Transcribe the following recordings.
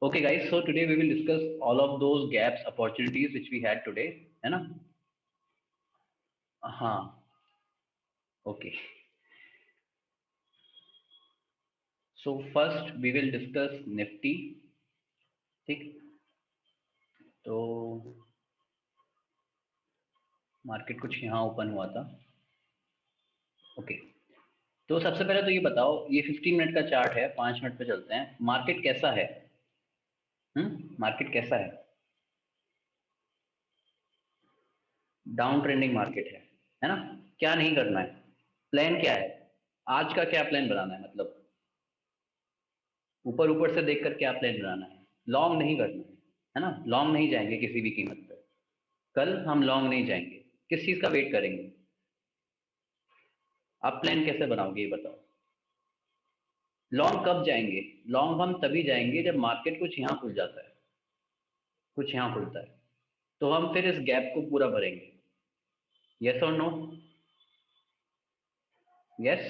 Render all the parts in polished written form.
Okay, guys. So today we will discuss all of those gaps, opportunities which we had today, है ना? हाँ. Okay. So first we will discuss Nifty. ठीक. तो market कुछ यहाँ open हुआ था. ओके. तो सबसे पहले तो ये बताओ, ये 15 मिनट का चार्ट है, 5 मिनट पे चलते हैं. मार्केट कैसा है? मार्केट कैसा है? डाउन ट्रेंडिंग मार्केट है ना? क्या नहीं करना है? प्लान क्या है? आज का क्या प्लान बनाना है? मतलब ऊपर ऊपर से देखकर क्या प्लान बनाना है? लॉन्ग नहीं करना है ना? लॉन्ग नहीं जाएंगे किसी भी कीमत पे. कल हम लॉन्ग नहीं जाएंगे. किस चीज का वेट करेंगे? आप प्लान कैसे बनाओगे ये बताओ. लॉन्ग कब जाएंगे? लॉन्ग हम तभी जाएंगे जब मार्केट कुछ यहाँ खुल जाता है, कुछ यहाँ खुलता है, तो हम फिर इस गैप को पूरा भरेंगे. यस और नो? यस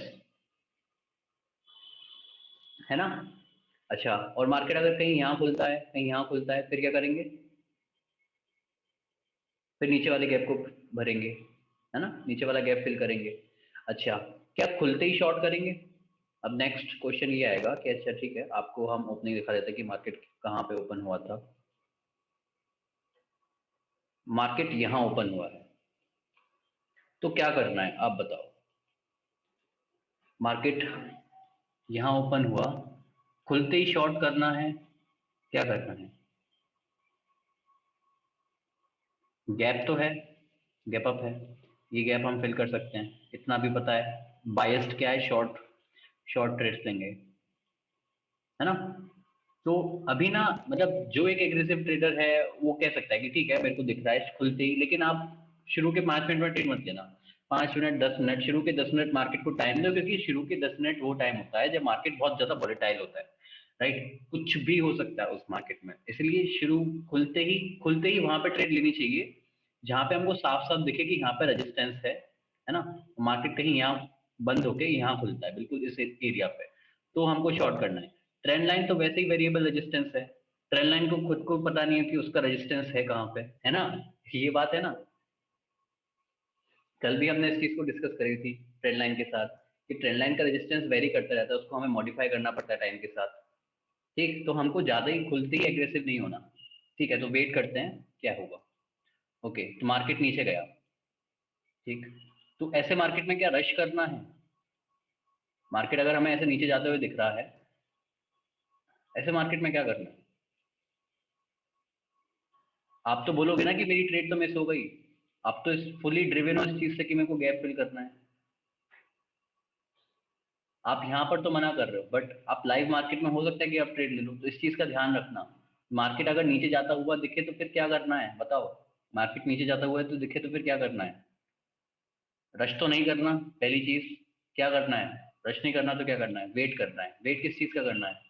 है ना? अच्छा, और मार्केट अगर कहीं यहाँ खुलता है, कहीं यहाँ खुलता है, फिर क्या करेंगे? फिर नीचे वाले गैप को भरेंगे, है ना? नीचे वाला गैप फिल करेंगे. अच्छा, क्या खुलते ही शॉर्ट करेंगे? अब नेक्स्ट क्वेश्चन ये आएगा कि अच्छा ठीक है, आपको हम ओपनिंग दिखा देते हैं कि मार्केट कहाँ पे ओपन हुआ था. मार्केट यहाँ ओपन हुआ है, तो क्या करना है आप बताओ. मार्केट यहाँ ओपन हुआ, खुलते ही शॉर्ट करना है, क्या करना है? गैप तो है, गैप अप है, ये गैप हम फिल कर सकते हैं, इतना भी पता है. बायस्ड क्या है? शॉर्ट. शॉर्ट ट्रेड्स लेंगे, है ना? तो अभी ना, मतलब जो एक एग्रेसिव ट्रेडर है वो कह सकता है कि ठीक है मेरे को दिख रहा है खुलते ही, लेकिन आप शुरू के 5 मिनट में ट्रेड मत लेना. 5 मिनट, 10 मिनट, शुरू के 10 मिनट मार्केट को टाइम दो, क्योंकि शुरू के 10 मिनट वो टाइम होता है जब मार्केट बहुत ज्यादा वोलेटाइल होता है. राइट, कुछ भी हो सकता है उस मार्केट में, इसलिए शुरू खुलते ही वहां पे ट्रेड लेनी चाहिए जहां पे हमको साफ साफ दिखे कि यहाँ पे रेजिस्टेंस है ना? मार्केट कहीं यहाँ बंद होके यहाँ खुलता है बिल्कुल इस एरिया पे, तो हमको शॉर्ट करना है. ट्रेंड लाइन तो वैसे ही वेरिएबल रेजिस्टेंस है. ट्रेंड लाइन को खुद को पता नहीं है कि उसका रेजिस्टेंस है कहाँ पे, है ना? ये बात है ना? कल भी हमने इस चीज को डिस्कस करी थी ट्रेंड लाइन के साथ, कि ट्रेंड लाइन का रेजिस्टेंस वेरी करता रहता है, उसको हमें मॉडिफाई करना पड़ता है टाइम के साथ. ठीक, तो हमको ज्यादा ही खुलते ही एग्रेसिव नहीं होना. ठीक है, तो वेट करते हैं क्या होगा. ओके, तो मार्केट नीचे गया. ठीक, तो ऐसे मार्केट में क्या रश करना है? मार्केट अगर हमें ऐसे नीचे जाते हुए दिख रहा है, ऐसे मार्केट में क्या करना है? आप तो बोलोगे ना कि मेरी ट्रेड तो मिस हो गई. आप तो इस फुली ड्रिवन हो इस चीज से कि मेरे को गैप फिल करना है. आप यहाँ पर तो मना कर रहे हो, बट आप लाइव मार्केट में हो सकता है कि आप ट्रेड ले लो, तो इस चीज का ध्यान रखना. मार्केट अगर नीचे जाता हुआ दिखे तो फिर क्या करना है बताओ. मार्केट नीचे जाता हुआ है तो दिखे तो फिर क्या करना है? रश तो नहीं करना, पहली चीज. क्या करना है? रश नहीं करना तो क्या करना है? वेट करना है. वेट किस चीज का करना है?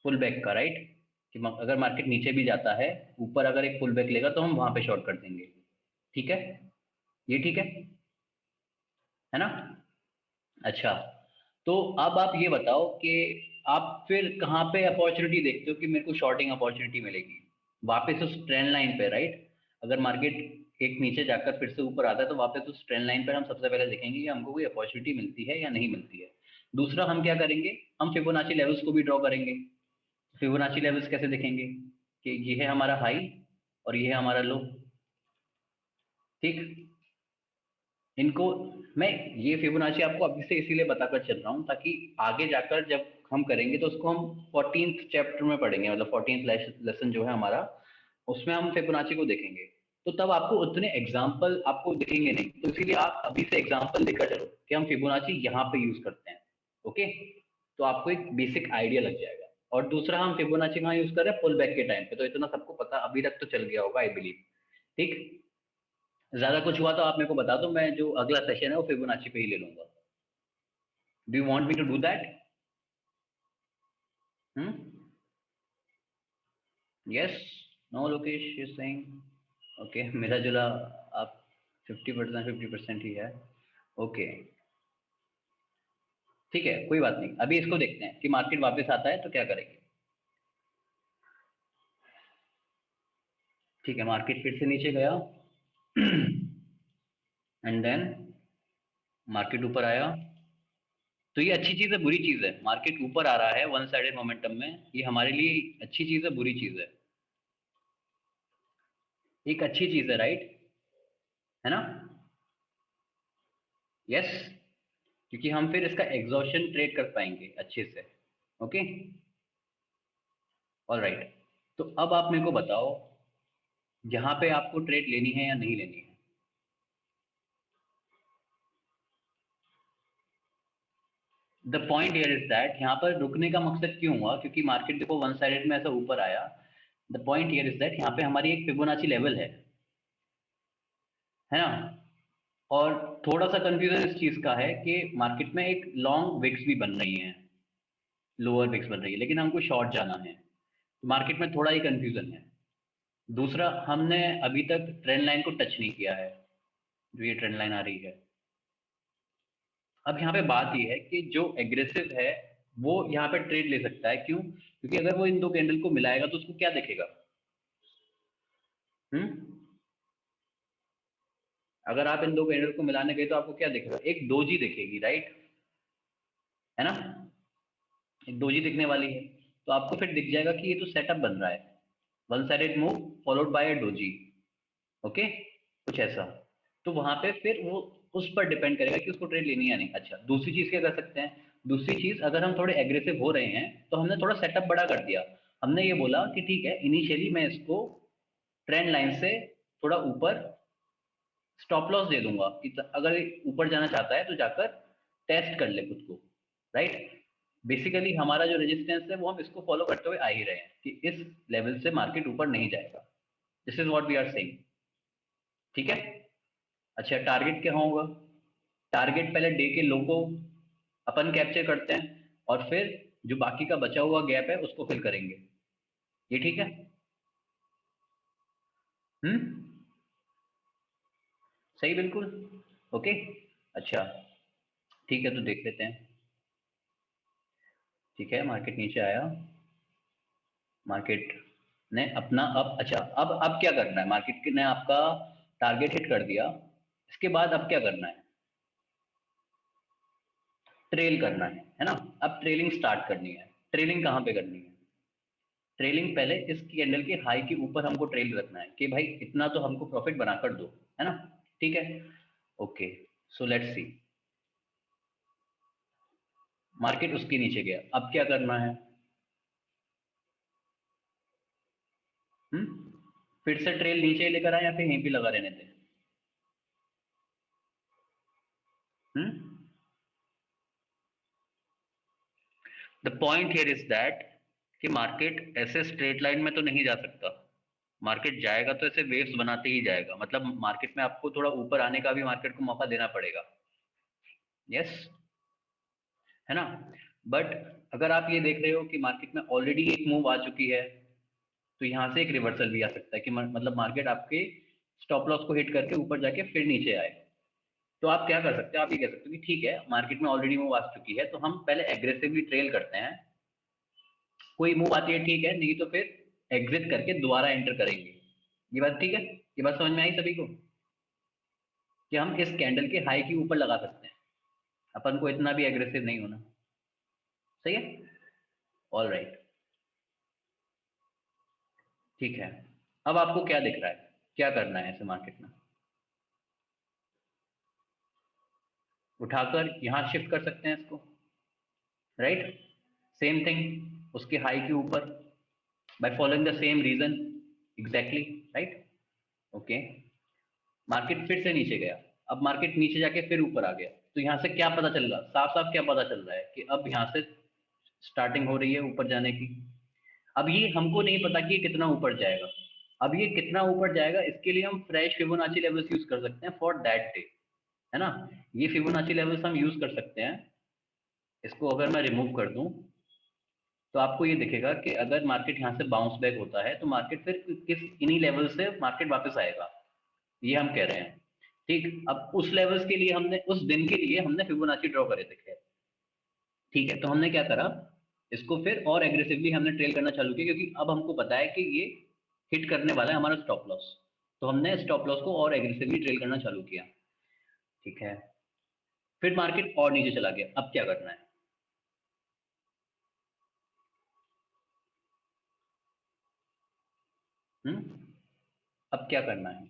पुल बैक का, राइट. कि अगर मार्केट नीचे भी जाता है, ऊपर अगर एक पुल बैक लेगा तो हम वहां पे शॉर्ट कर देंगे. ठीक है, ये ठीक है ना? अच्छा, तो अब आप ये बताओ कि आप फिर कहाँ पे अपॉर्चुनिटी देखते हो कि मेरे को शॉर्टिंग अपॉर्चुनिटी मिलेगी? वापस उस ट्रेंड लाइन पे, राइट. अगर मार्केट एक नीचे जाकर फिर से ऊपर आता है तो वापस उस ट्रेंड लाइन पर हम सबसे पहले देखेंगे कि हमको कोई अपॉर्चुनिटी मिलती है या नहीं मिलती है. दूसरा हम क्या करेंगे, हम फिबोनाची लेवल्स को भी ड्रॉ करेंगे. फिबोनाची लेवल्स कैसे देखेंगे? कि ये है हमारा हाई और ये है हमारा लो. ठीक, इनको मैं ये फिबोनाची आपको अभी से इसीलिए बताकर चल रहा हूँ ताकि आगे जाकर जब हम करेंगे तो उसको हम 14th चैप्टर में पढ़ेंगे, मतलब 14th लेसन जो है हमारा, उसमें हम फिबोनाची को देखेंगे. तो तब आपको उतने एग्जाम्पल आपको दिखेंगे नहीं, तो इसीलिए आप अभी से एग्जाम्पल लेकर चलो कि हम फिबोनाची यहाँ पे यूज करते हैं. ओके, तो आपको एक बेसिक आइडिया लग जाएगा. और दूसरा, हम फिबोनाची कहाँ यूज कर रहे हैं? पुल बैक के टाइम पे, तो इतना सबको पता अभी तक तो चल गया होगा आई बिलीव. ठीक, ज्यादा कुछ हुआ तो आप मेरे को बता दो, मैं जो अगला सेशन है वो फिबोनाची पे ही ले लूंगा. Do you want me to do that? Hmm. Yes. No, Lokesh is saying okay. मिला जुला आप 50% 50% ही है. ओके, ठीक है, कोई बात नहीं. अभी इसको देखते हैं कि मार्केट वापस आता है तो क्या करेंगे. ठीक है, मार्केट फिर से नीचे गया एंड देन मार्केट ऊपर आया। तो ये अच्छी चीज है बुरी चीज है? मार्केट ऊपर आ रहा है वन साइडेड मोमेंटम में, ये हमारे लिए अच्छी चीज है बुरी चीज है? एक अच्छी चीज है, राइट? है ना? यस। क्योंकि हम फिर इसका एग्जॉशन ट्रेड कर पाएंगे अच्छे से। Okay, all right. तो अब आप मेरे को बताओ, यहाँ पे आपको ट्रेड लेनी है या नहीं लेनी है? The point here is that, यहाँ पर रुकने का मकसद क्यों हुआ? क्योंकि मार्केट देखो वन साइडेड में ऐसा ऊपर आया। The point here is that, यहाँ पे हमारी एक फिबोनाची लेवल है ना? और थोड़ा सा कंफ्यूजन इस चीज का है कि मार्केट में एक लॉन्ग विक्स भी बन रही है, लोअर विक्स बन रही है, लेकिन हमको शॉर्ट जाना है। तो मार्केट में थोड़ा ही कंफ्यूजन है। दूसरा, हमने अभी तक ट्रेंड लाइन को टच नहीं किया है, जो ये ट्रेंड लाइन आ रही है। अब यहाँ पे बात ये है कि जो एग्रेसिव है वो यहाँ पे ट्रेड ले सकता है। क्यों? क्योंकि अगर वो इन दो कैंडल को मिलाएगा तो उसको क्या दिखेगा? हम्म अगर आप इन दो कैंडल को मिलाने गए तो आपको क्या दिखेगा? एक डोजी दिखेगी, राइट? है ना? एक डोजी दिखने वाली है। तो आपको फिर दिख जाएगा कि ये तो सेटअप बन रहा है, one sided move followed by a doji. Okay, कुछ ऐसा। तो वहां पे फिर वो उस पर डिपेंड करेगा कि उसको ट्रेड लेनी है या नहीं। अच्छा, दूसरी चीज क्या कर सकते हैं? दूसरी चीज, अगर हम थोड़े एग्रेसिव हो रहे हैं तो हमने थोड़ा सेटअप बड़ा कर दिया। हमने ये बोला कि ठीक है, इनिशियली मैं इसको ट्रेंड लाइन से थोड़ा ऊपर स्टॉप लॉस दे दूंगा कि अगर ये ऊपर जाना चाहता है तो जाकर टेस्ट कर ले खुद को, राइट? बेसिकली हमारा जो रेजिस्टेंस है वो हम इसको फॉलो करते हुए आ ही रहे हैं कि इस लेवल से मार्केट ऊपर नहीं जाएगा। This is what we are saying. ठीक है। अच्छा, टारगेट क्या होगा? टारगेट पहले डे के लो को अपन कैप्चर करते हैं और फिर जो बाकी का बचा हुआ गैप है उसको फिल करेंगे। ये ठीक है? हम्म सही, बिल्कुल। ओके। अच्छा, ठीक है, तो देख लेते हैं। ठीक है, मार्केट नीचे आया। मार्केट ने अपना अब, अच्छा, अब क्या करना है? मार्केट ने आपका टारगेट हिट कर दिया, इसके बाद अब क्या करना है? ट्रेल करना है ना? अब ट्रेलिंग स्टार्ट करनी है। ट्रेलिंग कहाँ पे करनी है? ट्रेलिंग पहले इस कैंडल के हाई के ऊपर हमको ट्रेल रखना है कि भाई इतना तो हमको प्रॉफिट बनाकर दो, है ना? ठीक है। Okay, so let's C. Market उसके नीचे गया, अब क्या करना है? हम्म फिर से ट्रेल नीचे लेकर आए या फिर यहीं पे लगा रहने दें? Hmm the point here is that कि मार्केट ऐसे स्ट्रेट लाइन में तो नहीं जा सकता। मार्केट जाएगा तो ऐसे वेव्स बनाते ही जाएगा, मतलब मार्केट में आपको थोड़ा ऊपर आने का भी मार्केट को मौका देना पड़ेगा। यस, है ना? बट अगर आप ये देख रहे हो कि मार्केट में ऑलरेडी एक मूव आ चुकी है, तो यहाँ से एक रिवर्सल भी आ सकता है कि मतलब मार्केट आपके स्टॉप लॉस को हिट करके ऊपर जाके फिर नीचे आए। तो आप क्या कर सकते हो? आप ये कह सकते हो कि ठीक है, मार्केट में ऑलरेडी मूव आ चुकी है तो हम पहले एग्रेसिवली ट्रेल करते हैं। कोई मूव आती है ठीक है, नहीं तो फिर एग्जिट करके दोबारा एंटर करेंगे। ये बात ठीक है? ये बात समझ में आई सभी को कि हम इस कैंडल के हाई के ऊपर लगा सकते हैं? अपन को इतना भी एग्रेसिव नहीं होना। सही है, ऑल राइट। ठीक है, अब आपको क्या दिख रहा है? क्या करना है ऐसे मार्केट में? उठाकर यहाँ शिफ्ट कर सकते हैं इसको, राइट? सेम थिंग उसके हाई के ऊपर, by following the same reason, exactly, right? Okay, market फिर से नीचे गया। अब मार्केट नीचे जाके फिर ऊपर आ गया, तो यहाँ से क्या पता चल रहा? साफ साफ क्या पता चल रहा है कि अब यहाँ से स्टार्टिंग हो रही है ऊपर जाने की। अब ये हमको नहीं पता कि ये कितना ऊपर जाएगा। अब ये कितना ऊपर जाएगा इसके लिए हम फ्रेश फिबोनाची लेवल्स यूज कर सकते हैं फॉर दैट डे, है ना? ये फिबोनाची लेवल्स हम यूज कर सकते हैं। इसको अगर मैं रिमूव कर दूं तो आपको ये दिखेगा कि अगर मार्केट यहाँ से बाउंस बैक होता है तो मार्केट फिर किस इन्हीं लेवल से मार्केट वापस आएगा, ये हम कह रहे हैं। ठीक, अब उस लेवल्स के लिए हमने उस दिन के लिए हमने फिबोनाची ड्रॉ करे थे, खैर। ठीक है, तो हमने क्या करा? इसको फिर और एग्रेसिवली हमने ट्रेल करना चालू किया, क्योंकि अब हमको पता है कि ये हिट करने वाला है हमारा स्टॉप लॉस। तो हमने स्टॉप लॉस को और एग्रेसिवली ट्रेल करना चालू किया। ठीक है, फिर मार्केट और नीचे चला गया, अब क्या करना है? अब क्या करना है?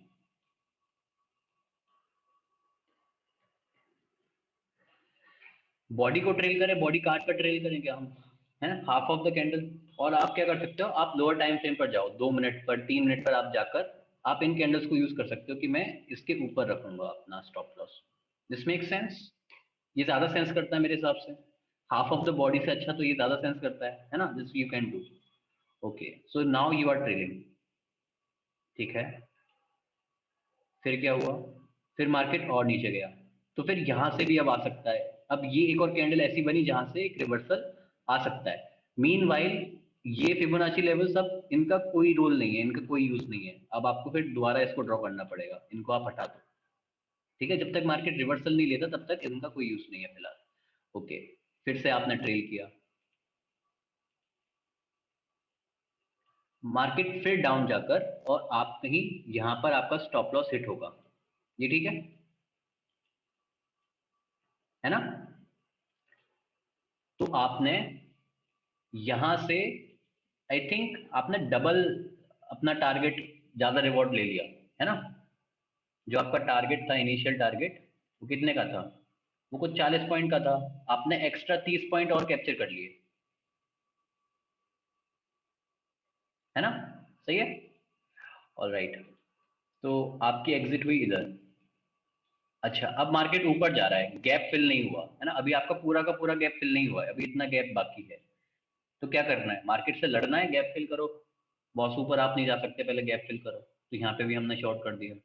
बॉडी को ट्रेल करें, बॉडी काट कर ट्रेल करें क्या हम? है ना, हाफ ऑफ द कैंडल। और आप क्या कर सकते हो, आप लोअर टाइम फ्रेम पर जाओ, 2 मिनट पर, 3 मिनट पर आप जाकर आप इन कैंडल्स को यूज कर सकते हो कि मैं इसके ऊपर रखूंगा अपना stop loss. This make sense? ये ज्यादा सेंस करता है मेरे हिसाब से। हाफ ऑफ द बॉडी से अच्छा तो ये ज्यादा सेंस करता है ना? This you can do. Okay, so now you are trailing. ठीक है, फिर क्या हुआ? फिर मार्केट और नीचे गया, तो फिर यहां से भी अब आ सकता है। अब ये एक और कैंडल ऐसी बनी जहां से एक रिवर्सल आ सकता है। मीनवाइल ये फिबोनाची लेवल्स, अब इनका कोई रोल नहीं है, इनका कोई यूज नहीं है। अब आपको फिर दोबारा इसको ड्रॉ करना पड़ेगा, इनको आप हटा दो। ठीक है, जब तक मार्केट रिवर्सल नहीं लेता तब तक इनका कोई यूज नहीं है फिलहाल। ओके, फिर से आपने ट्रेल किया, मार्केट फिर डाउन जाकर, और आप कहीं यहां पर आपका स्टॉप लॉस हिट होगा। ये ठीक है ना? तो आपने यहां से आई थिंक आपने डबल अपना टारगेट, ज्यादा रिवॉर्ड ले लिया, है ना? जो आपका टारगेट था, इनिशियल टारगेट, वो कितने का था? वो कुछ 40 पॉइंट का था। आपने एक्स्ट्रा 30 पॉइंट और कैप्चर कर लिए, है ना? सही है। ऑल राइट, तो आपकी एग्जिट हुई इधर। अच्छा, अब मार्केट ऊपर जा रहा है, गैप फिल नहीं हुआ है ना, अभी आपका पूरा का पूरा गैप फिल नहीं हुआ है, अभी इतना गैप बाकी है। तो क्या करना है, मार्केट से लड़ना है, गैप फिल करो। बॉस ऊपर आप नहीं जा सकते, पहले गैप फिल करो। तो यहाँ पे भी हमने शॉर्ट कर दिया,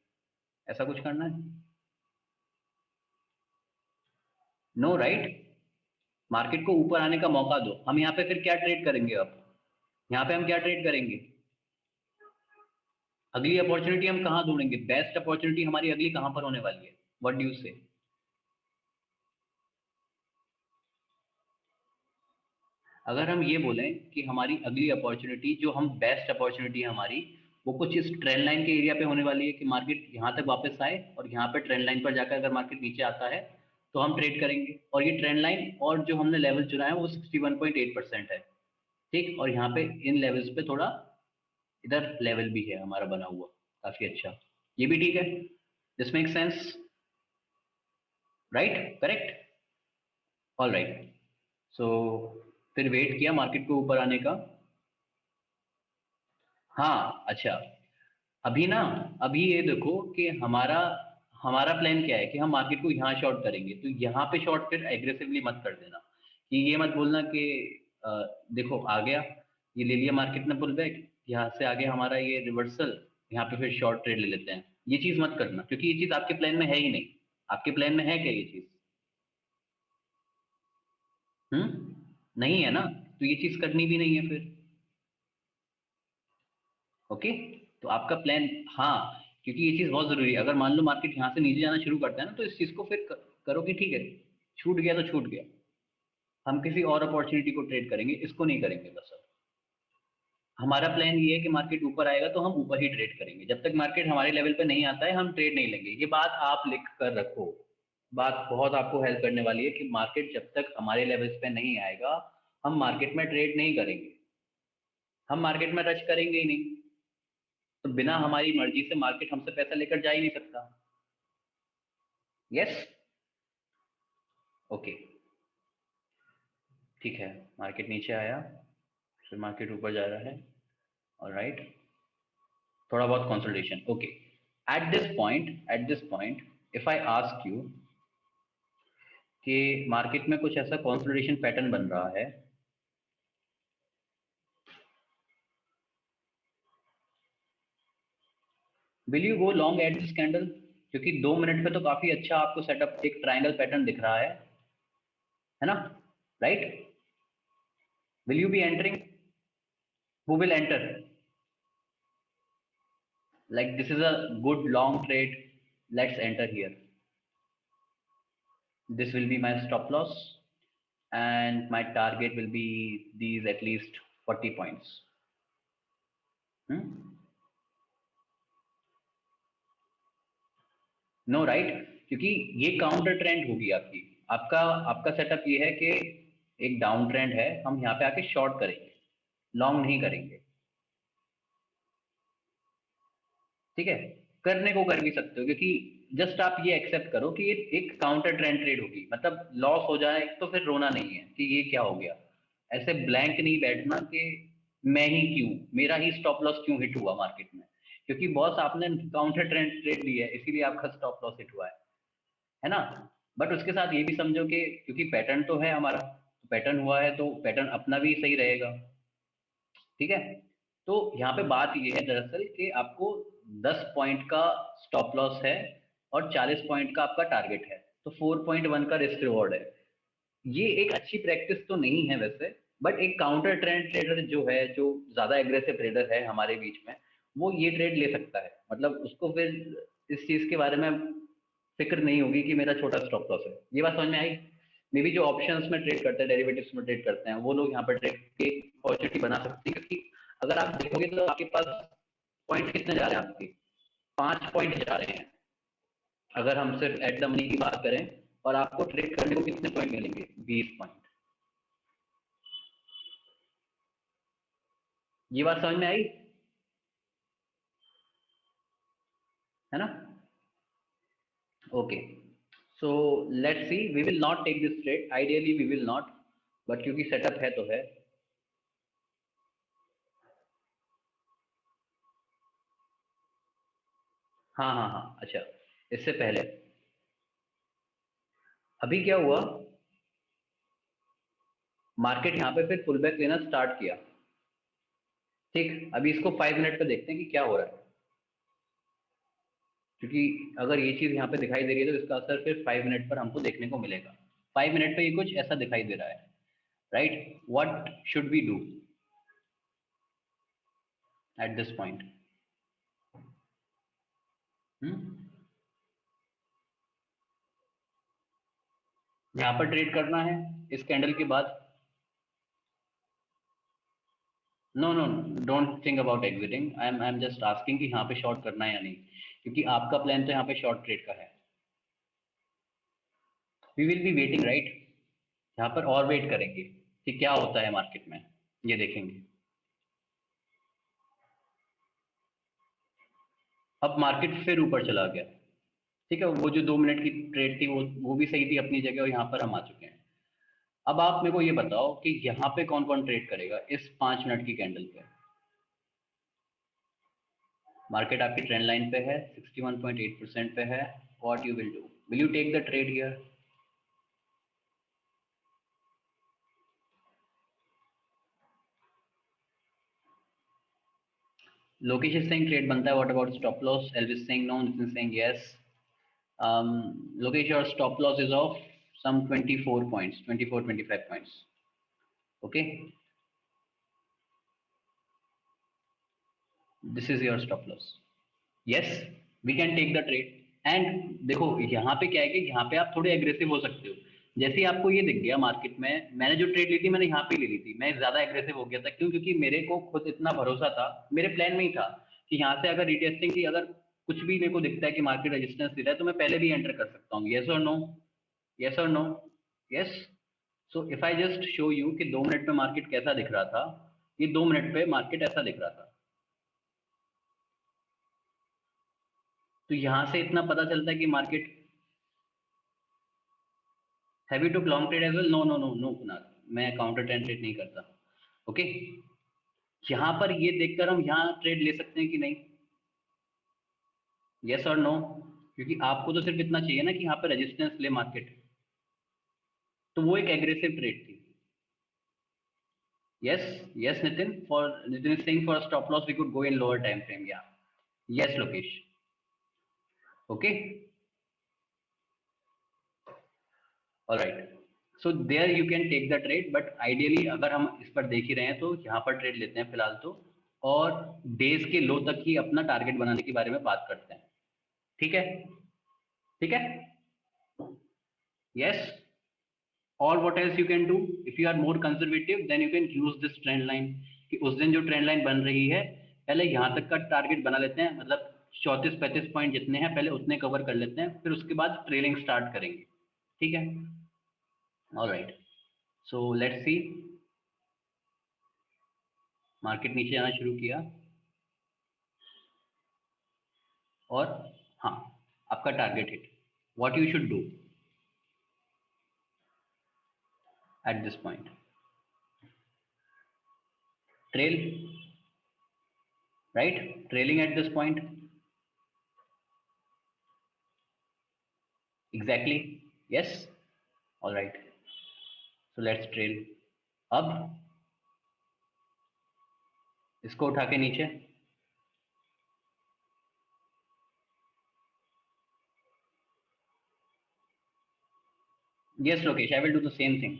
ऐसा कुछ करना है? नो राइट, मार्केट को ऊपर आने का मौका दो। हम यहाँ पे फिर क्या ट्रेड करेंगे अब? यहाँ पे हम क्या ट्रेड करेंगे? अगली अपॉर्चुनिटी हम कहाँ ढूंढेंगे? बेस्ट अपॉर्चुनिटी हमारी अगली कहाँ पर होने वाली है? व्हाट डू यू से? अगर हम ये बोलें कि हमारी अगली अपॉर्चुनिटी, जो हम बेस्ट अपॉर्चुनिटी है हमारी, वो कुछ इस ट्रेंड लाइन के एरिया पे होने वाली है कि मार्केट यहाँ तक वापस आए और यहाँ पे ट्रेंड लाइन पर जाकर अगर मार्केट नीचे आता है तो हम ट्रेड करेंगे। और ये ट्रेंड लाइन और जो हमने लेवल चुना है वो 61.8% है। ठीक, और यहाँ पे इन लेवल्स पे थोड़ा इधर लेवल भी है हमारा बना हुआ, काफी अच्छा। ये भी ठीक है, this make sense? Right, correct. All right, so फिर वेट किया मार्केट को ऊपर आने का। हाँ, अच्छा, अभी ना, अभी ये देखो कि हमारा हमारा प्लान क्या है कि हम मार्केट को यहाँ शॉर्ट करेंगे। तो यहाँ पे शॉर्ट फिर एग्रेसिवली मत कर देना, कि ये मत बोलना कि अ, देखो आ गया, ये ले लिया मार्केट ने पुल बैक, यहाँ से आगे हमारा ये रिवर्सल, यहाँ पे फिर शॉर्ट ट्रेड ले लेते हैं। ये चीज मत करना, क्योंकि ये चीज आपके प्लान में है ही नहीं। आपके प्लान में है क्या ये चीज? नहीं है ना, तो ये चीज करनी भी नहीं है फिर। ओके, तो आपका प्लान, हाँ, क्योंकि ये चीज बहुत जरूरी है। अगर मान लो मार्केट यहाँ से नीचे जाना शुरू करता है ना, तो इस चीज को फिर करो कि ठीक है, छूट गया तो छूट गया, हम किसी और अपॉर्चुनिटी को ट्रेड करेंगे, इसको नहीं करेंगे बस। अब हमारा प्लान ये है कि मार्केट ऊपर आएगा तो हम ऊपर ही ट्रेड करेंगे, जब तक मार्केट हमारे लेवल पे नहीं आता है हम ट्रेड नहीं लेंगे। ये बात आप लिख कर रखो, बात बहुत आपको हेल्प करने वाली है कि मार्केट जब तक हमारे लेवल्स पे नहीं आएगा हम मार्केट में ट्रेड नहीं करेंगे, हम मार्केट में टच करेंगे ही नहीं। तो बिना हमारी मर्जी से मार्केट हमसे पैसा लेकर जा ही नहीं सकता। यस, ओके, ठीक है, मार्केट नीचे आया, फिर मार्केट ऊपर जा रहा है। ऑलराइट, थोड़ा बहुत consolidation. Okay, eight this point if I ask you कि मार्केट में कुछ ऐसा कंसोलिडेशन पैटर्न बन रहा है, will you go long at this candle? क्योंकि 2 मिनट पे तो काफी अच्छा आपको सेटअप एक ट्राइंगल पैटर्न दिख रहा है ना? Right, will you B entering? Who will enter? Like this is a good long trade, let's enter here. This will be my stop loss and my target will be these at least 40 points. No right, क्योंकि ये counter trend होगी आपकी। आपका आपका setup ये है कि एक डाउन ट्रेंड है, हम यहाँ पे आके शॉर्ट करेंगे, लॉन्ग नहीं करेंगे। ठीक है, करने को कर भी सकते हो, क्योंकि जस्ट आप ये एक्सेप्ट करो कि ये एक काउंटर ट्रेंड ट्रेड होगी, मतलब लॉस हो जाए तो फिर रोना नहीं है कि ये क्या हो गया। ऐसे ब्लैंक नहीं बैठना कि मैं ही क्यों, मेरा ही स्टॉप लॉस क्यों हिट हुआ मार्केट में, क्योंकि बॉस आपने काउंटर ट्रेंड ट्रेड लिया है इसीलिए आपका स्टॉप लॉस हिट हुआ है ना। बट उसके साथ ये भी समझो कि क्योंकि पैटर्न तो है हमारा, पैटर्न हुआ है तो पैटर्न अपना भी सही रहेगा। ठीक है, तो यहाँ पे बात ये है दरअसल कि आपको 10 पॉइंट का स्टॉप लॉस है और 40 पॉइंट का आपका टारगेट है, तो 4.1 का रिस्क रिवॉर्ड है। ये एक अच्छी प्रैक्टिस तो नहीं है वैसे, बट एक काउंटर ट्रेंड ट्रेडर जो है, जो ज्यादा एग्रेसिव ट्रेडर है हमारे बीच में, वो ये ट्रेड ले सकता है, मतलब उसको फिर इस चीज के बारे में फिक्र नहीं होगी कि मेरा छोटा स्टॉप लॉस है। ये बात समझ में आई? मे बी जो ऑप्शंस में ट्रेड करते हैं, डेरिवेटिव्स में ट्रेड करते हैं, वो लोग यहाँ पर ट्रेड की अपॉर्चुनिटी बना सकते हैं, क्योंकि अगर आप देखोगे तो आपके पास पॉइंट कितने जा रहे हैं आपके, 5 पॉइंट जा रहे हैं। अगर हम सिर्फ एट द मनी की बात करें, और आपको ट्रेड करने को कितने पॉइंट मिलेंगे, 20 पॉइंट। ये बात समझ में आई है ना? Okay, so let's see, we will not take this trade, ideally we will not, but क्योंकि सेटअप है तो है। हाँ हाँ हाँ, अच्छा, इससे पहले अभी क्या हुआ, मार्केट यहाँ पे फिर पुल बैक लेना स्टार्ट किया। ठीक, अभी इसको 5 मिनट पे देखते हैं कि क्या हो रहा है, क्योंकि अगर ये चीज यहाँ पे दिखाई दे रही है तो इसका असर फिर 5 मिनट पर हमको देखने को मिलेगा। 5 मिनट पे ये कुछ ऐसा दिखाई दे रहा है, right? What should we do at this point? यहाँ पर ट्रेड करना है इस कैंडल के बाद? No no, don't think about exiting, I am just asking कि यहाँ पे शॉर्ट करना है या नहीं, क्योंकि आपका प्लान तो यहाँ पे शॉर्ट ट्रेड का है। We will be waiting, right? यहाँ पर और वेट करेंगे कि क्या होता है मार्केट में, ये देखेंगे। अब मार्केट फिर ऊपर चला गया। ठीक है, वो जो 2 मिनट की ट्रेड थी वो भी सही थी अपनी जगह, और यहाँ पर हम आ चुके हैं। अब आप मेरे को ये बताओ कि यहाँ पे कौन कौन ट्रेड करेगा इस 5 मिनट की कैंडल पे? मार्केट आपकी ट्रेंड लाइन पे है, 61.8% पे है। What you will do, will you take the trade here? Lokesh is saying trade बनता है, what about stop loss? Elvis saying no, Nitin saying yes. Lokesh, your stop loss is of some 24 points, 24, 25 points. Okay, this is your stop loss. Yes, we can take the trade. And देखो यहाँ पे क्या है कि यहाँ पे आप थोड़े एग्रेसिव हो सकते हो। जैसे ही आपको ये दिख गया मार्केट में, मैंने जो ट्रेड ली थी मैंने यहाँ पे ले ली थी, मैं ज्यादा एग्रेसिव हो गया था। क्यों? क्योंकि मेरे को खुद इतना भरोसा था, मेरे प्लान में ही था कि यहाँ से अगर रिटेस्टिंग की, अगर कुछ भी मेरे को दिखता है कि मार्केट रेजिस्टेंस दे रहा है, तो मैं पहले भी एंटर कर सकता हूँ। यस और नो? यस और no? Yes. So if I just show you कि 2 मिनट में मार्केट कैसा दिख रहा था, ये 2 मिनट पे मार्केट ऐसा दिख रहा था। तो यहां से इतना पता चलता है कि market, have you too long trade as well? No no no no Kunal, मैं काउंटर ट्रेंड ट्रेड नहीं करता। ओके, यहाँ पर ये देखकर हम यहाँ ट्रेड ले सकते हैं कि नहीं? यस और नो? क्योंकि आपको तो सिर्फ इतना चाहिए ना कि यहाँ पर रेजिस्टेंस ले मार्केट, तो वो एक एग्रेसिव ट्रेड थी। Yes, yes Nitin, for Nitin Singh for stop loss we could go in lower time frame, yeah? Yes Lokesh. Okay, alright, so there you can take the trade, but ideally अगर हम इस पर देख ही रहे हैं तो यहाँ पर ट्रेड लेते हैं फिलहाल तो, और डेज के लो तक ही अपना टारगेट बनाने के बारे में बात करते हैं। ठीक है? ठीक है, यस। और what else you can do, if you are more conservative then you can use this trend line, कि उस दिन जो ट्रेंड लाइन बन रही है, पहले यहाँ तक का टारगेट बना लेते हैं, मतलब 34-35 पॉइंट जितने हैं पहले उतने कवर कर लेते हैं, फिर उसके बाद ट्रेलिंग स्टार्ट करेंगे, ठीक है। Alright, so let's C, market नीचे आना शुरू किया और हाँ, आपका target hit. What you should do at this point? Trail, right, trailing eight this point, exactly, yes, alright, so let's trail. अब इसको उठा के नीचे, yes Lokesh, I will do the same thing.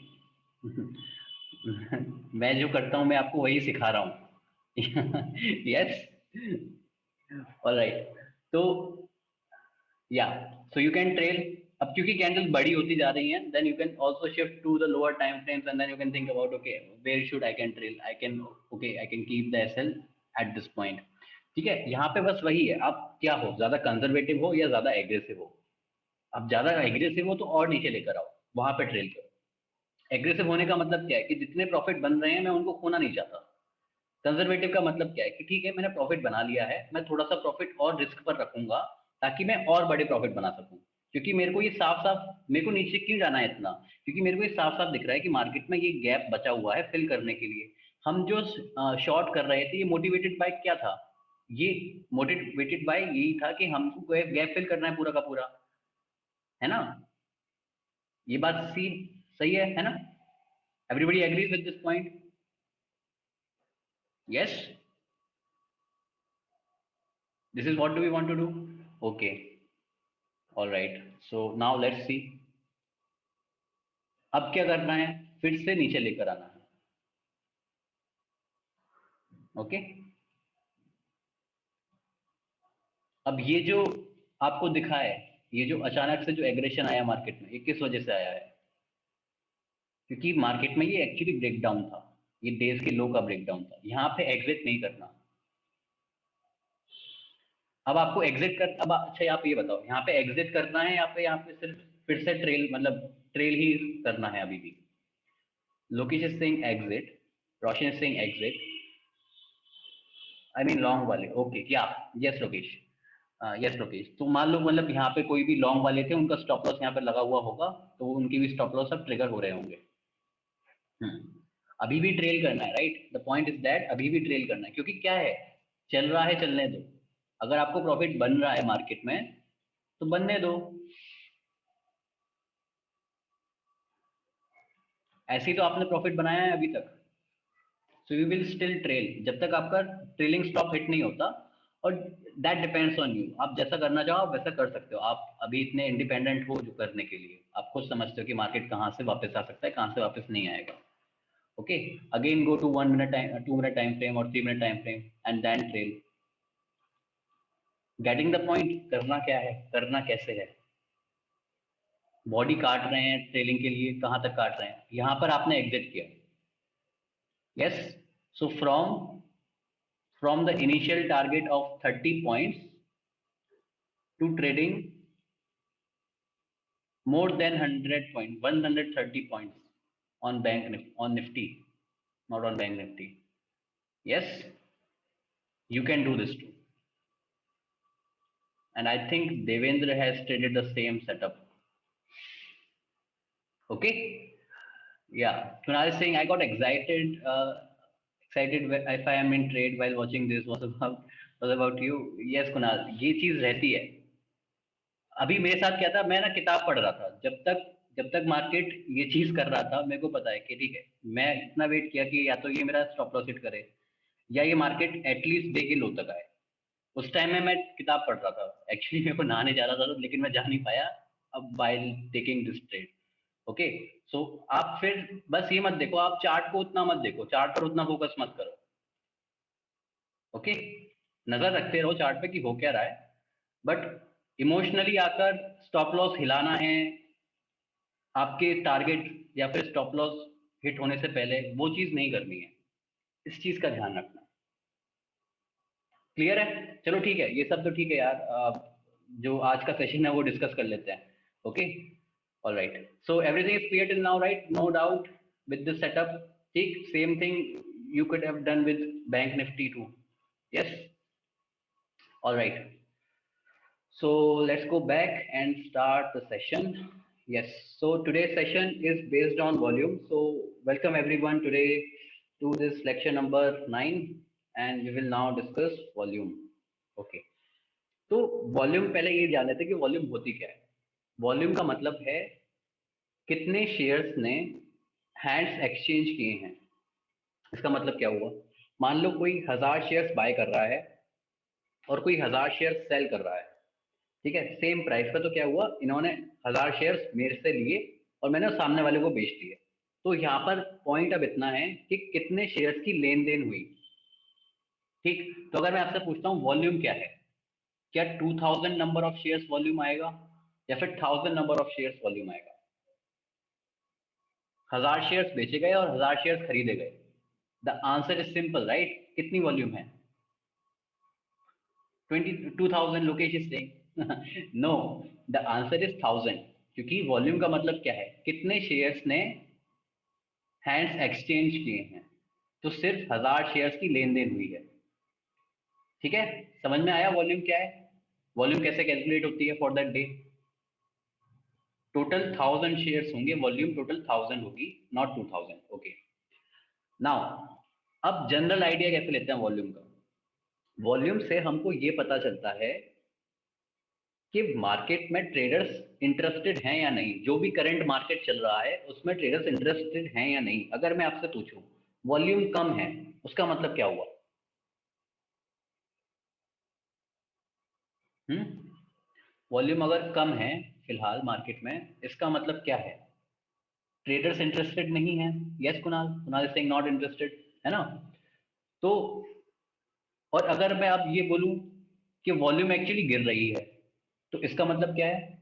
मैं जो करता हूं मैं आपको वही सिखा रहा हूँ। यस, ऑलराइट, तो या, सो यू कैन ट्रेल। अब क्योंकि कैंडल बड़ी होती जा रही हैं, then you can also shift to the lower time frames and then you can think about okay where should I can trail, I can okay I can keep the SL at this point, ठीक है। यहाँ पे बस वही है, आप क्या हो, ज्यादा कंजर्वेटिव हो या ज्यादा एग्रेसिव हो। आप ज्यादा एग्रेसिव हो तो और नीचे लेकर आओ, वहां पे ट्रेल करो। एग्रेसिव होने का मतलब क्या है कि जितने प्रॉफिट बन रहे हैं मैं उनको खोना नहीं चाहता। कंजर्वेटिव का मतलब क्या है कि ठीक है मैंने प्रॉफिट बना लिया है, मैं थोड़ा सा प्रॉफिट और रिस्क पर रखूंगा ताकि मैं और बड़े प्रॉफिट बना सकूं। क्योंकि मेरे को ये साफ साफ, मेरे को नीचे क्यों जाना है इतना, क्योंकि मेरे को ये साफ साफ दिख रहा है कि मार्केट में ये गैप बचा हुआ है फिल करने के लिए। हम जो शॉर्ट कर रहे थे ये मोटिवेटेड बाय क्या था, ये मोटिवेटेड बाय यही था कि हमको गैप फिल करना है पूरा का पूरा, है ना। ये बात सी सही है ना? Everybody agrees with this point? Yes, this is what do we want to do? Okay, all right, so now let's see, अब क्या करना है, फिर से नीचे लेकर आना है। ओके, अब ये जो आपको दिखा है, ये जो अचानक से जो एग्रेशन आया मार्केट में, ये किस वजह से आया है? क्योंकि मार्केट में ये एक्चुअली ब्रेकडाउन था, ये डेज के लो का ब्रेकडाउन था, यहाँ पे एग्जिट नहीं करना। अब आपको एग्जिट कर, अब अच्छा आप ये बताओ, यहाँ पे एग्जिट करना है या पे यहाँ पे सिर्फ फिर से ट्रेल, मतलब ट्रेल ही करना है अभी भी? Lokesh is saying exit, Roshan is saying exit, I mean long वाले, ओके क्या? यस लोकेश, यस लोकेश, तो मान लो मतलब यहाँ पे कोई भी लॉन्ग वाले थे, उनका स्टॉप लॉस यहाँ पे लगा हुआ होगा, तो उनकी भी स्टॉप लॉस अब ट्रिगर हो रहे होंगे। अभी भी ट्रेल करना है, right, the point is that अभी भी ट्रेल करना है, क्योंकि क्या है, चल रहा है चलने दो। अगर आपको प्रॉफिट बन रहा है मार्केट में तो बनने दो, ऐसे ही तो आपने प्रॉफिट बनाया है अभी तक। सो यू विल स्टिल ट्रेल जब तक आपका ट्रेलिंग स्टॉप हिट नहीं होता, और दैट डिपेंड्स ऑन यू, आप जैसा करना चाहो आप वैसा कर सकते हो। आप अभी इतने इंडिपेंडेंट हो जो करने के लिए, आप खुद समझते हो कि मार्केट कहाँ से वापस आ सकता है, कहाँ से वापस नहीं आएगा। Okay, again go to 1 minute time, 2 minute time frame और 3 minute time frame and then trail. Getting the point, करना क्या है, करना कैसे है। बॉडी काट रहे हैं ट्रेलिंग के लिए, कहाँ तक काट रहे हैं, यहाँ पर आपने एग्जिट किया। Yes, so from the initial target of 30 points to trading more than 100 points, 130 points on on Nifty, not on Bank Nifty. Yes, you can do this too. And I think Devendra has traded the same setup. Okay. Yeah. Kunal is saying I got excited. Excited if I am in trade while watching this. Was about you? Yes, Kunal. ये चीज रहती है। अभी मेरे साथ क्या था, मैं ना किताब पढ़ रहा था, जब तक मार्केट ये चीज कर रहा था, मेरे को पता है कि ठीक है, मैं इतना वेट किया कि या तो ये मेरा स्टॉप लॉस हिट करे या ये मार्केट एटलीस्ट डे के लो तक आए। उस टाइम में मैं किताब पढ़ रहा था, एक्चुअली मेरे को नहाने जा रहा था, लेकिन मैं जा नहीं पाया अब while taking this trade. Okay, so आप फिर बस ये मत देखो, आप चार्ट को उतना मत देखो, चार्ट पर उतना फोकस मत करो। ओके, नजर रखते रहो चार्ट पे कि हो क्या रहा है, बट इमोशनली आकर स्टॉप लॉस हिलाना है आपके टारगेट या फिर स्टॉप लॉस हिट होने से पहले, वो चीज नहीं करनी है। इस चीज का ध्यान रखना। क्लियर है? चलो ठीक है, ये सब तो ठीक है यार। जो आज का सेशन है वो डिस्कस कर लेते हैं। Okay, all right. So everything is clear till now, right? No doubt with this setup. ठीक, same thing you could have done with Bank Nifty too. Yes, all right. So let's go back and start the session. Yes, so today's session is based on volume. So welcome everyone today to this lecture number 9, and we will now discuss volume. Okay. तो volume पहले ये जान लेते हैं कि volume होती क्या है। वॉल्यूम का मतलब है कितने शेयर्स ने हैंड्स एक्सचेंज किए हैं। इसका मतलब क्या हुआ? मान लो कोई 1000 शेयर्स बाय कर रहा है और कोई 1000 शेयर सेल कर रहा है। ठीक है, सेम प्राइस पे। तो क्या हुआ, इन्होंने 1000 शेयर्स मेरे से लिए और मैंने सामने वाले को बेच दिए। तो यहाँ पर पॉइंट अब इतना है कि कितने शेयर्स की लेन देन हुई। ठीक, तो अगर मैं आपसे पूछता हूँ वॉल्यूम क्या है, क्या 2000 नंबर ऑफ शेयर्स वॉल्यूम आएगा या फिर 1000 नंबर ऑफ शेयर्स वॉल्यूम आएगा? 1000 शेयर्स बेचे गए और 1000 शेयर्स खरीदे गए। The answer is simple, right? कितनी वॉल्यूम है? 20,000 Lokesh is saying no, the answer is 1000। क्योंकि वॉल्यूम का मतलब क्या है, कितने शेयर्स ने हैंड्स एक्सचेंज किए हैं। तो सिर्फ 1000 शेयर्स की लेन देन हुई है। ठीक है, समझ में आया वॉल्यूम क्या है? वॉल्यूम कैसे कैलकुलेट होती है for that day? Total 1000 shares होंगे, वॉल्यूम टोटल 1000 होगी, नॉट 2000। ओके, नाउ अब जनरल आइडिया कैसे लेते हैं वॉल्यूम का? वॉल्यूम से हमको ये पता चलता है कि मार्केट में ट्रेडर्स इंटरेस्टेड हैं या नहीं। जो भी करंट मार्केट चल रहा है उसमें ट्रेडर्स इंटरेस्टेड हैं या नहीं। अगर मैं आपसे पूछूं वॉल्यूम कम है, उसका मतलब क्या हुआ? वॉल्यूम अगर कम है फिलहाल मार्केट में, इसका मतलब क्या है? ट्रेडर्स इंटरेस्टेड नहीं है। Yes Kunal, Kunal is saying not interested, है ना? तो और अगर मैं अब ये बोलूं कि वॉल्यूम एक्चुअली गिर रही है, तो इसका मतलब क्या है?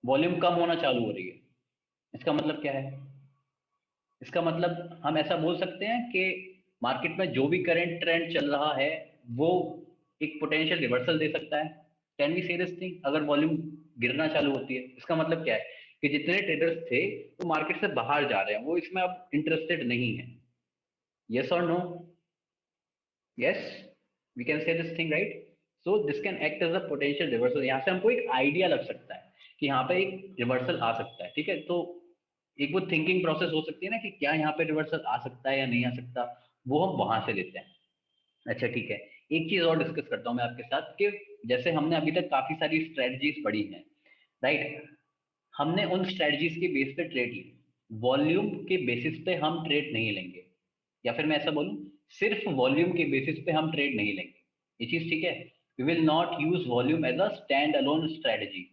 वॉल्यूम कम होना चालू हो रही है। इसका मतलब क्या है? इसका मतलब हम ऐसा बोल सकते हैं कि मार्केट में जो भी करंट ट्रेंड चल रहा है वो एक पोटेंशियल रिवर्सल दे सकता है। कैन वी से दिस थिंग? अगर वॉल्यूम गिरना चालू होती है, इसका मतलब क्या है कि जितने ट्रेडर्स थे वो मार्केट से बाहर जा रहे हैं, वो इसमें अब इंटरेस्टेड नहीं है। यस और no? Yes, we can say this thing, right? So this can act as a potential reversal. यहाँ से हमको एक आइडिया लग सकता है कि यहाँ पे एक रिवर्सल आ सकता है। ठीक है, तो एक वो थिंकिंग प्रोसेस हो सकती है ना कि क्या यहाँ पे रिवर्सल आ सकता है या नहीं आ सकता, वो हम वहां से लेते हैं। अच्छा ठीक है, एक चीज और डिस्कस करता हूँ मैं आपके साथ कि जैसे हमने अभी तक काफी सारी स्ट्रेटजीज पढ़ी हैं, राइट? हमने उन स्ट्रेटजीज के बेस पे ट्रेड ली, वॉल्यूम के बेसिस पे हम ट्रेड नहीं लेंगे। या फिर मैं ऐसा बोलूं, सिर्फ वॉल्यूम के बेसिस पे हम ट्रेड नहीं लेंगे। ये चीज ठीक है? We will not use volume as a stand alone strategy,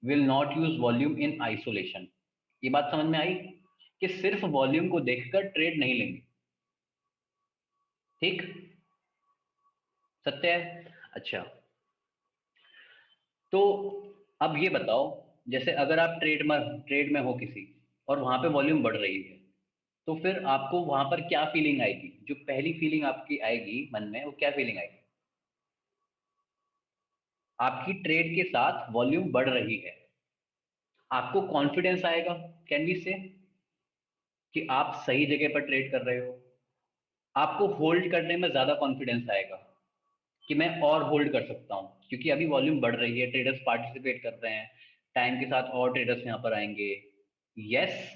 will not use volume in isolation. ये बात समझ में आई कि सिर्फ वॉल्यूम को देखकर ट्रेड नहीं लेंगे। ठीक, सत्य है? अच्छा, तो अब ये बताओ, जैसे अगर आप ट्रेड में हो किसी और वहां पे वॉल्यूम बढ़ रही है, तो फिर आपको वहां पर क्या फीलिंग आएगी? जो पहली फीलिंग आपकी आएगी मन में, वो क्या फीलिंग आएगी? आपकी ट्रेड के साथ वॉल्यूम बढ़ रही है, आपको कॉन्फिडेंस आएगा। कैन वी से कि आप सही जगह पर ट्रेड कर रहे हो? आपको होल्ड करने में ज्यादा कॉन्फिडेंस आएगा कि मैं और होल्ड कर सकता हूं, क्योंकि अभी वॉल्यूम बढ़ रही है, ट्रेडर्स पार्टिसिपेट कर रहे हैं, टाइम के साथ और ट्रेडर्स यहाँ पर आएंगे। Yes,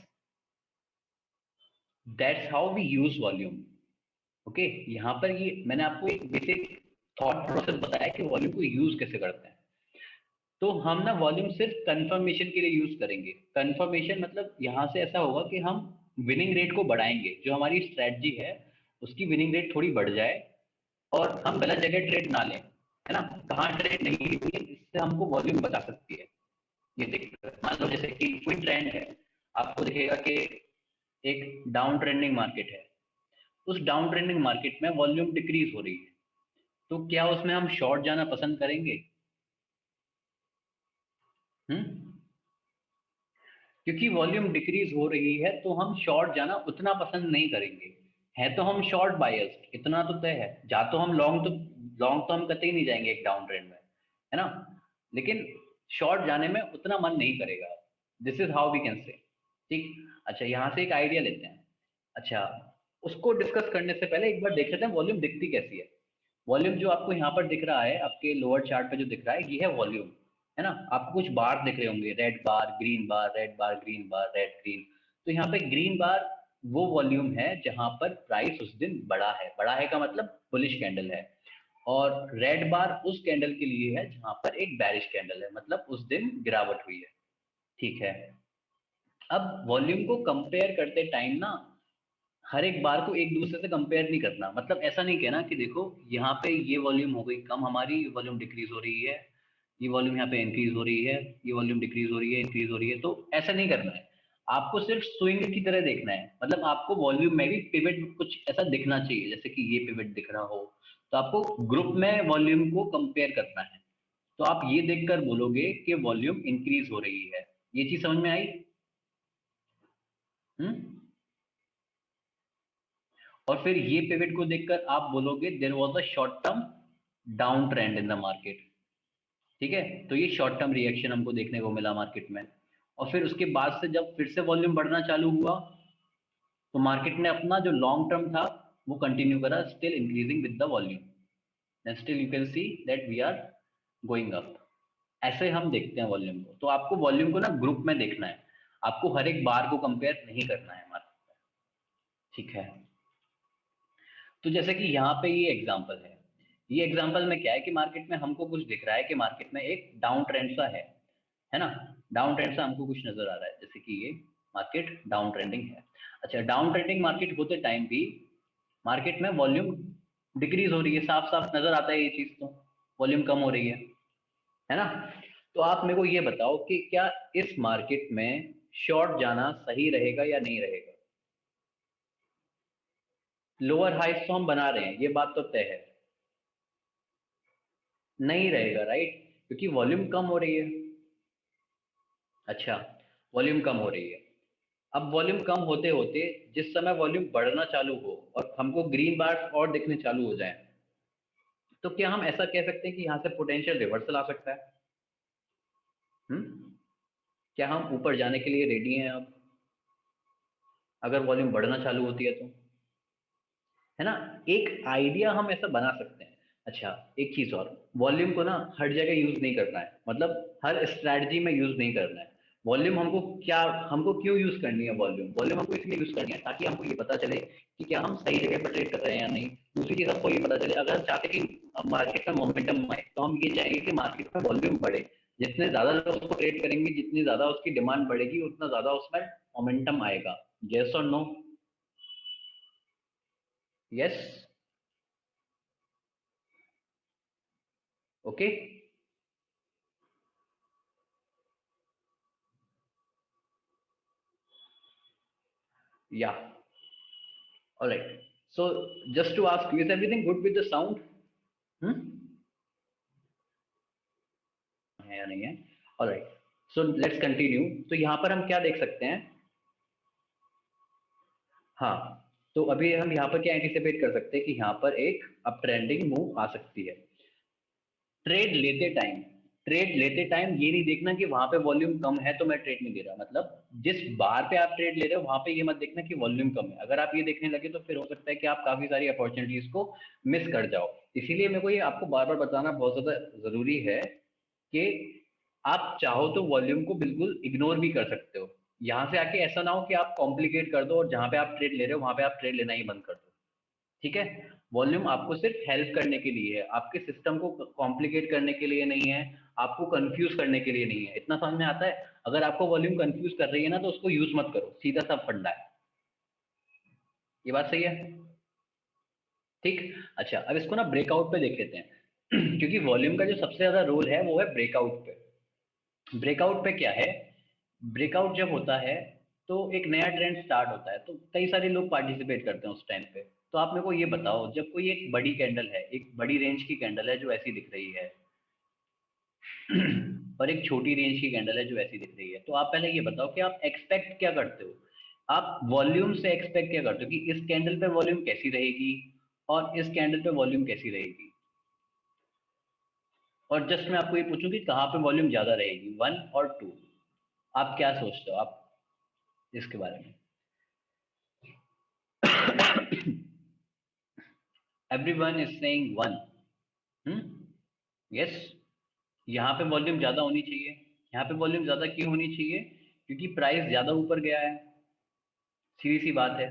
that's how we use volume. Okay, यहाँ पर ये मैंने आपको एक बेसिक थॉट प्रोसेस बताया कि वॉल्यूम को यूज कैसे करते हैं। तो हम ना वॉल्यूम सिर्फ कंफर्मेशन के लिए यूज करेंगे। कंफर्मेशन मतलब यहाँ से ऐसा होगा कि हम विनिंग रेट को बढ़ाएंगे, जो हमारी स्ट्रेटजी है उसकी विनिंग रेट थोड़ी बढ़ जाए और हम गलत जगह ट्रेड ना लें, है ना? कहाँ ट्रेड नहीं हुई है, इससे हमको वॉल्यूम बचा सकती है। ये देखिए, मान लो जैसे कि कोई ट्रेंड है, आपको दिखेगा कि एक डाउन ट्रेंडिंग मार्केट है, उस डाउन ट्रेंडिंग मार्केट में वॉल्यूम डिक्रीज हो रही है, तो क्या उसमें हम शॉर्ट जाना पसंद करेंगे? हम्म, क्योंकि वॉल्यूम डिक्रीज हो रही है तो हम शॉर्ट जाना उतना पसंद नहीं करेंगे। है तो हम शॉर्ट बायस्ड, इतना तो तय है। जा तो हम लॉन्ग तो हम कतई नहीं जाएंगे एक डाउन ट्रेंड में, है ना, लेकिन शॉर्ट जाने में उतना मन नहीं करेगा। This is how we can say. ठीक। अच्छा, यहाँ से एक आइडिया लेते हैं। अच्छा, उसको डिस्कस करने से पहले एक बार देख लेते हैं वॉल्यूम दिखती कैसी है। वॉल्यूम जो आपको यहाँ पर दिख रहा है, आपके लोअर चार्ट पे जो दिख रहा है, ये है वॉल्यूम, है ना। आपको कुछ बार दिख रहे होंगे, रेड बार, ग्रीन बार, रेड बार, ग्रीन बार, रेड ग्रीन। तो यहाँ पे ग्रीन बार वो वॉल्यूम है जहां पर प्राइस उस दिन बढ़ा है। बढ़ा है का मतलब बुलिश कैंडल है। और रेड बार उस कैंडल के लिए है जहां पर एक बैरिश कैंडल है, मतलब उस दिन गिरावट हुई है। ठीक है। अब वॉल्यूम को कंपेयर करते टाइम ना, हर एक बार को एक दूसरे से कंपेयर नहीं करना। मतलब ऐसा नहीं कहना कि देखो यहाँ पे ये वॉल्यूम हो गई कम हमारी, ये वॉल्यूम डिक्रीज हो रही है, ये वॉल्यूम यहाँ पे इंक्रीज हो रही है, ये वॉल्यूम डिक्रीज हो रही है, इंक्रीज हो रही है। तो ऐसा नहीं करना है। आपको सिर्फ स्विंग की तरह देखना है। मतलब आपको वॉल्यूम में भी पिवट कुछ ऐसा दिखना चाहिए, जैसे कि ये पिवट दिख रहा हो। तो आपको ग्रुप में वॉल्यूम को कंपेयर करना है। तो आप ये देखकर बोलोगे कि वॉल्यूम इंक्रीज हो रही है। ये चीज समझ में आई? हम्म। और फिर ये पिवट को देखकर आप बोलोगे there was a short term down trend in the market. ठीक है। तो ये शॉर्ट टर्म रिएक्शन हमको देखने को मिला मार्केट में। और फिर उसके बाद से जब फिर से वॉल्यूम बढ़ना चालू हुआ, तो मार्केट ने अपना जो लॉन्ग टर्म था वो कंटिन्यू करा, still increasing with the volume. And still you can see that we are going up. ऐसे हम देखते हैं वॉल्यूम को। तो आपको वॉल्यूम को ना ग्रुप में देखना है, आपको हर एक बार को कंपेयर नहीं करना है मार्केट में। ठीक है। तो जैसे कि यहाँ पे ये एग्जांपल है, ये एग्जांपल में क्या है कि मार्केट में हमको कुछ दिख रहा है कि मार्केट में एक डाउन ट्रेंड सा है ना। डाउन ट्रेंड सा हमको कुछ नजर आ रहा है, जैसे कि ये मार्केट डाउन ट्रेंडिंग है। अच्छा, डाउन ट्रेंडिंग मार्केट होते टाइम भी मार्केट में वॉल्यूम डिक्रीज हो रही है, साफ साफ नजर आता है ये चीज। तो वॉल्यूम कम हो रही है ना। तो आप मेरे को ये बताओ कि क्या इस मार्केट में शॉर्ट जाना सही रहेगा या नहीं रहेगा? लोअर हाइस तो हम बना रहे हैं, ये बात तो तय है। नहीं रहेगा, राइट, क्योंकि वॉल्यूम कम हो रही है। अच्छा, वॉल्यूम कम हो रही है। अब वॉल्यूम कम होते होते जिस समय वॉल्यूम बढ़ना चालू हो और हमको ग्रीन बार्स और दिखने चालू हो जाए, तो क्या हम ऐसा कह सकते हैं कि यहाँ से पोटेंशियल रिवर्सल आ सकता है? हम्म। क्या हम ऊपर जाने के लिए रेडी हैं अब, अगर वॉल्यूम बढ़ना चालू होती है तो? है ना। एक आइडिया हम ऐसा बना सकते हैं। अच्छा, एक चीज और, वॉल्यूम को ना हर जगह यूज नहीं करना है, मतलब हर स्ट्रैटेजी में यूज नहीं करना है। वॉल्यूम हमको क्या, हमको क्यों यूज करनी है वॉल्यूम? वॉल्यूम हमको इसलिए यूज करनी है ताकि हमको ये पता चले कि क्या हम सही जगह पर ट्रेड कर रहे हैं या नहीं। दूसरी चीज हमको ये पता चले, अगर हम चाहते हैं कि मार्केट में मोमेंटम आए, तो हम ये चाहेंगे कि मार्केट में वॉल्यूम बढ़े। जितने ज्यादा लोग उसको ट्रेड करेंगे, जितनी ज्यादा उसकी डिमांड बढ़ेगी, उतना ज्यादा उसमें मोमेंटम आएगा। यस और no? Yes. Okay. Yeah. All right. So just to ask you, is everything good with the sound? Hmm? है या नहीं है? All right. So let's continue. तो यहाँ पर हम क्या देख सकते हैं? हाँ। तो अभी हम यहाँ पर क्या एंटिसिपेट कर सकते हैं कि यहाँ पर एक अप ट्रेंडिंग मूव आ सकती है। ट्रेड लेते टाइम, ट्रेड लेते टाइम ये नहीं देखना कि वहां पे वॉल्यूम कम है तो मैं ट्रेड नहीं दे रहा। मतलब जिस बार पे आप ट्रेड ले रहे हो वहां पे ये मत देखना कि वॉल्यूम कम है। अगर आप ये देखने लगे तो फिर हो सकता है कि आप काफी सारी अपॉर्चुनिटीज को मिस कर जाओ। इसीलिए मेरे को ये आपको बार बार बताना बहुत ज्यादा जरूरी है कि आप चाहो तो वॉल्यूम को बिल्कुल इग्नोर भी कर सकते हो। यहाँ से आके ऐसा ना हो कि आप कॉम्प्लिकेट कर दो और जहां पे आप ट्रेड ले रहे हो वहां पे आप ट्रेड लेना ही बंद कर दो। ठीक है। वॉल्यूम आपको सिर्फ हेल्प करने के लिए है, आपके सिस्टम को कॉम्प्लिकेट करने के लिए नहीं है, आपको कंफ्यूज करने के लिए नहीं है। इतना समझ में आता है? अगर आपको वॉल्यूम कंफ्यूज कर रही है ना, तो उसको यूज मत करो, सीधा सा फंडा है। ये बात सही है? ठीक। अच्छा, अब इसको ना ब्रेकआउट पे देख लेते हैं क्योंकि वॉल्यूम का जो सबसे ज्यादा रोल है वो है ब्रेकआउट पे। ब्रेकआउट पे क्या है? ब्रेकआउट जब होता है तो एक नया ट्रेंड स्टार्ट होता है, तो कई सारे लोग पार्टिसिपेट करते हैं उस टाइम पे। तो आप मेरे को ये बताओ, जब कोई एक बड़ी कैंडल है, एक बड़ी रेंज की कैंडल है जो ऐसी दिख रही है और एक छोटी रेंज की कैंडल है जो ऐसी दिख रही है, तो आप पहले ये बताओ कि आप एक्सपेक्ट क्या करते हो? आप वॉल्यूम से एक्सपेक्ट क्या करते हो कि इस कैंडल पे वॉल्यूम कैसी रहेगी और इस कैंडल पे वॉल्यूम कैसी रहेगी। और जस्ट मैं आपको ये पूछूं कि कहाँ पे वॉल्यूम ज्यादा रहेगी, 1 और 2, आप क्या सोचते हो आप इसके बारे में? Everyone is saying 1। यस, यहाँ पे वॉल्यूम ज्यादा होनी चाहिए। यहाँ पे वॉल्यूम ज्यादा क्यों होनी चाहिए? क्योंकि प्राइस ज्यादा ऊपर गया है, सीधी सी बात है।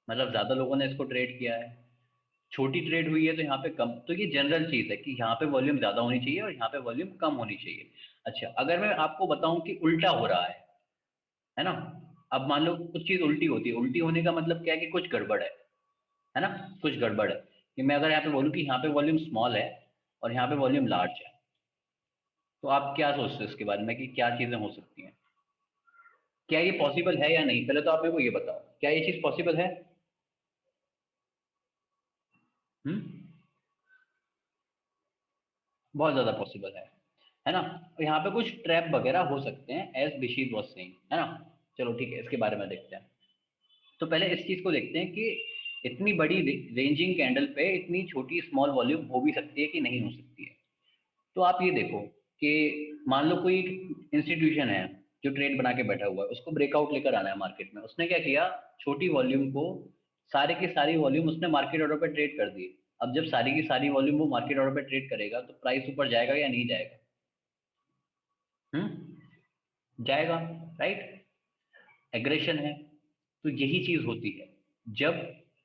मतलब ज्यादा लोगों ने इसको ट्रेड किया है, छोटी ट्रेड हुई है तो यहाँ पे कम। तो ये जनरल चीज है कि यहाँ पे वॉल्यूम ज्यादा होनी चाहिए और यहाँ पे वॉल्यूम कम होनी चाहिए। अच्छा, अगर मैं आपको बताऊं कि उल्टा हो रहा है ना? अब मान लो कुछ चीज उल्टी होती है, उल्टी होने का मतलब क्या है कि कुछ गड़बड़ है ना? कुछ गड़बड़ है कि मैं अगर यहाँ पे बोलूँ कि यहाँ पे वॉल्यूम स्मॉल है और यहाँ पे वॉल्यूम लार्ज है, तो आप क्या सोचते हो इसके बारे में कि क्या चीजें हो सकती हैं? क्या ये पॉसिबल है या नहीं? पहले तो आप मेरे को ये बताओ, क्या ये चीज पॉसिबल है? हम्म, बहुत ज्यादा पॉसिबल है ना? और यहाँ पे कुछ ट्रैप वगैरह हो सकते हैं, एज बिशीर वॉज सेइंग, है ना? चलो ठीक है, इसके बारे में देखते हैं। तो पहले इस चीज को देखते हैं कि इतनी बड़ी रेंजिंग कैंडल पे इतनी छोटी स्मॉल वॉल्यूम हो भी सकती है कि नहीं हो सकती है। तो आप ये देखो कि मान लो कोई इंस्टीट्यूशन है जो ट्रेड बना के बैठा हुआ है, उसको ब्रेकआउट लेकर आना है मार्केट में। उसने क्या किया, छोटी वॉल्यूम को, सारे की सारी वॉल्यूम उसने मार्केट ऑर्डर पे ट्रेड कर दी। अब जब सारी की सारी वॉल्यूम वो मार्केट ऑर्डर पे ट्रेड करेगा तो प्राइस ऊपर जाएगा या नहीं जाएगा? जाएगा, राइट? एग्रेशन है। तो यही चीज होती है जब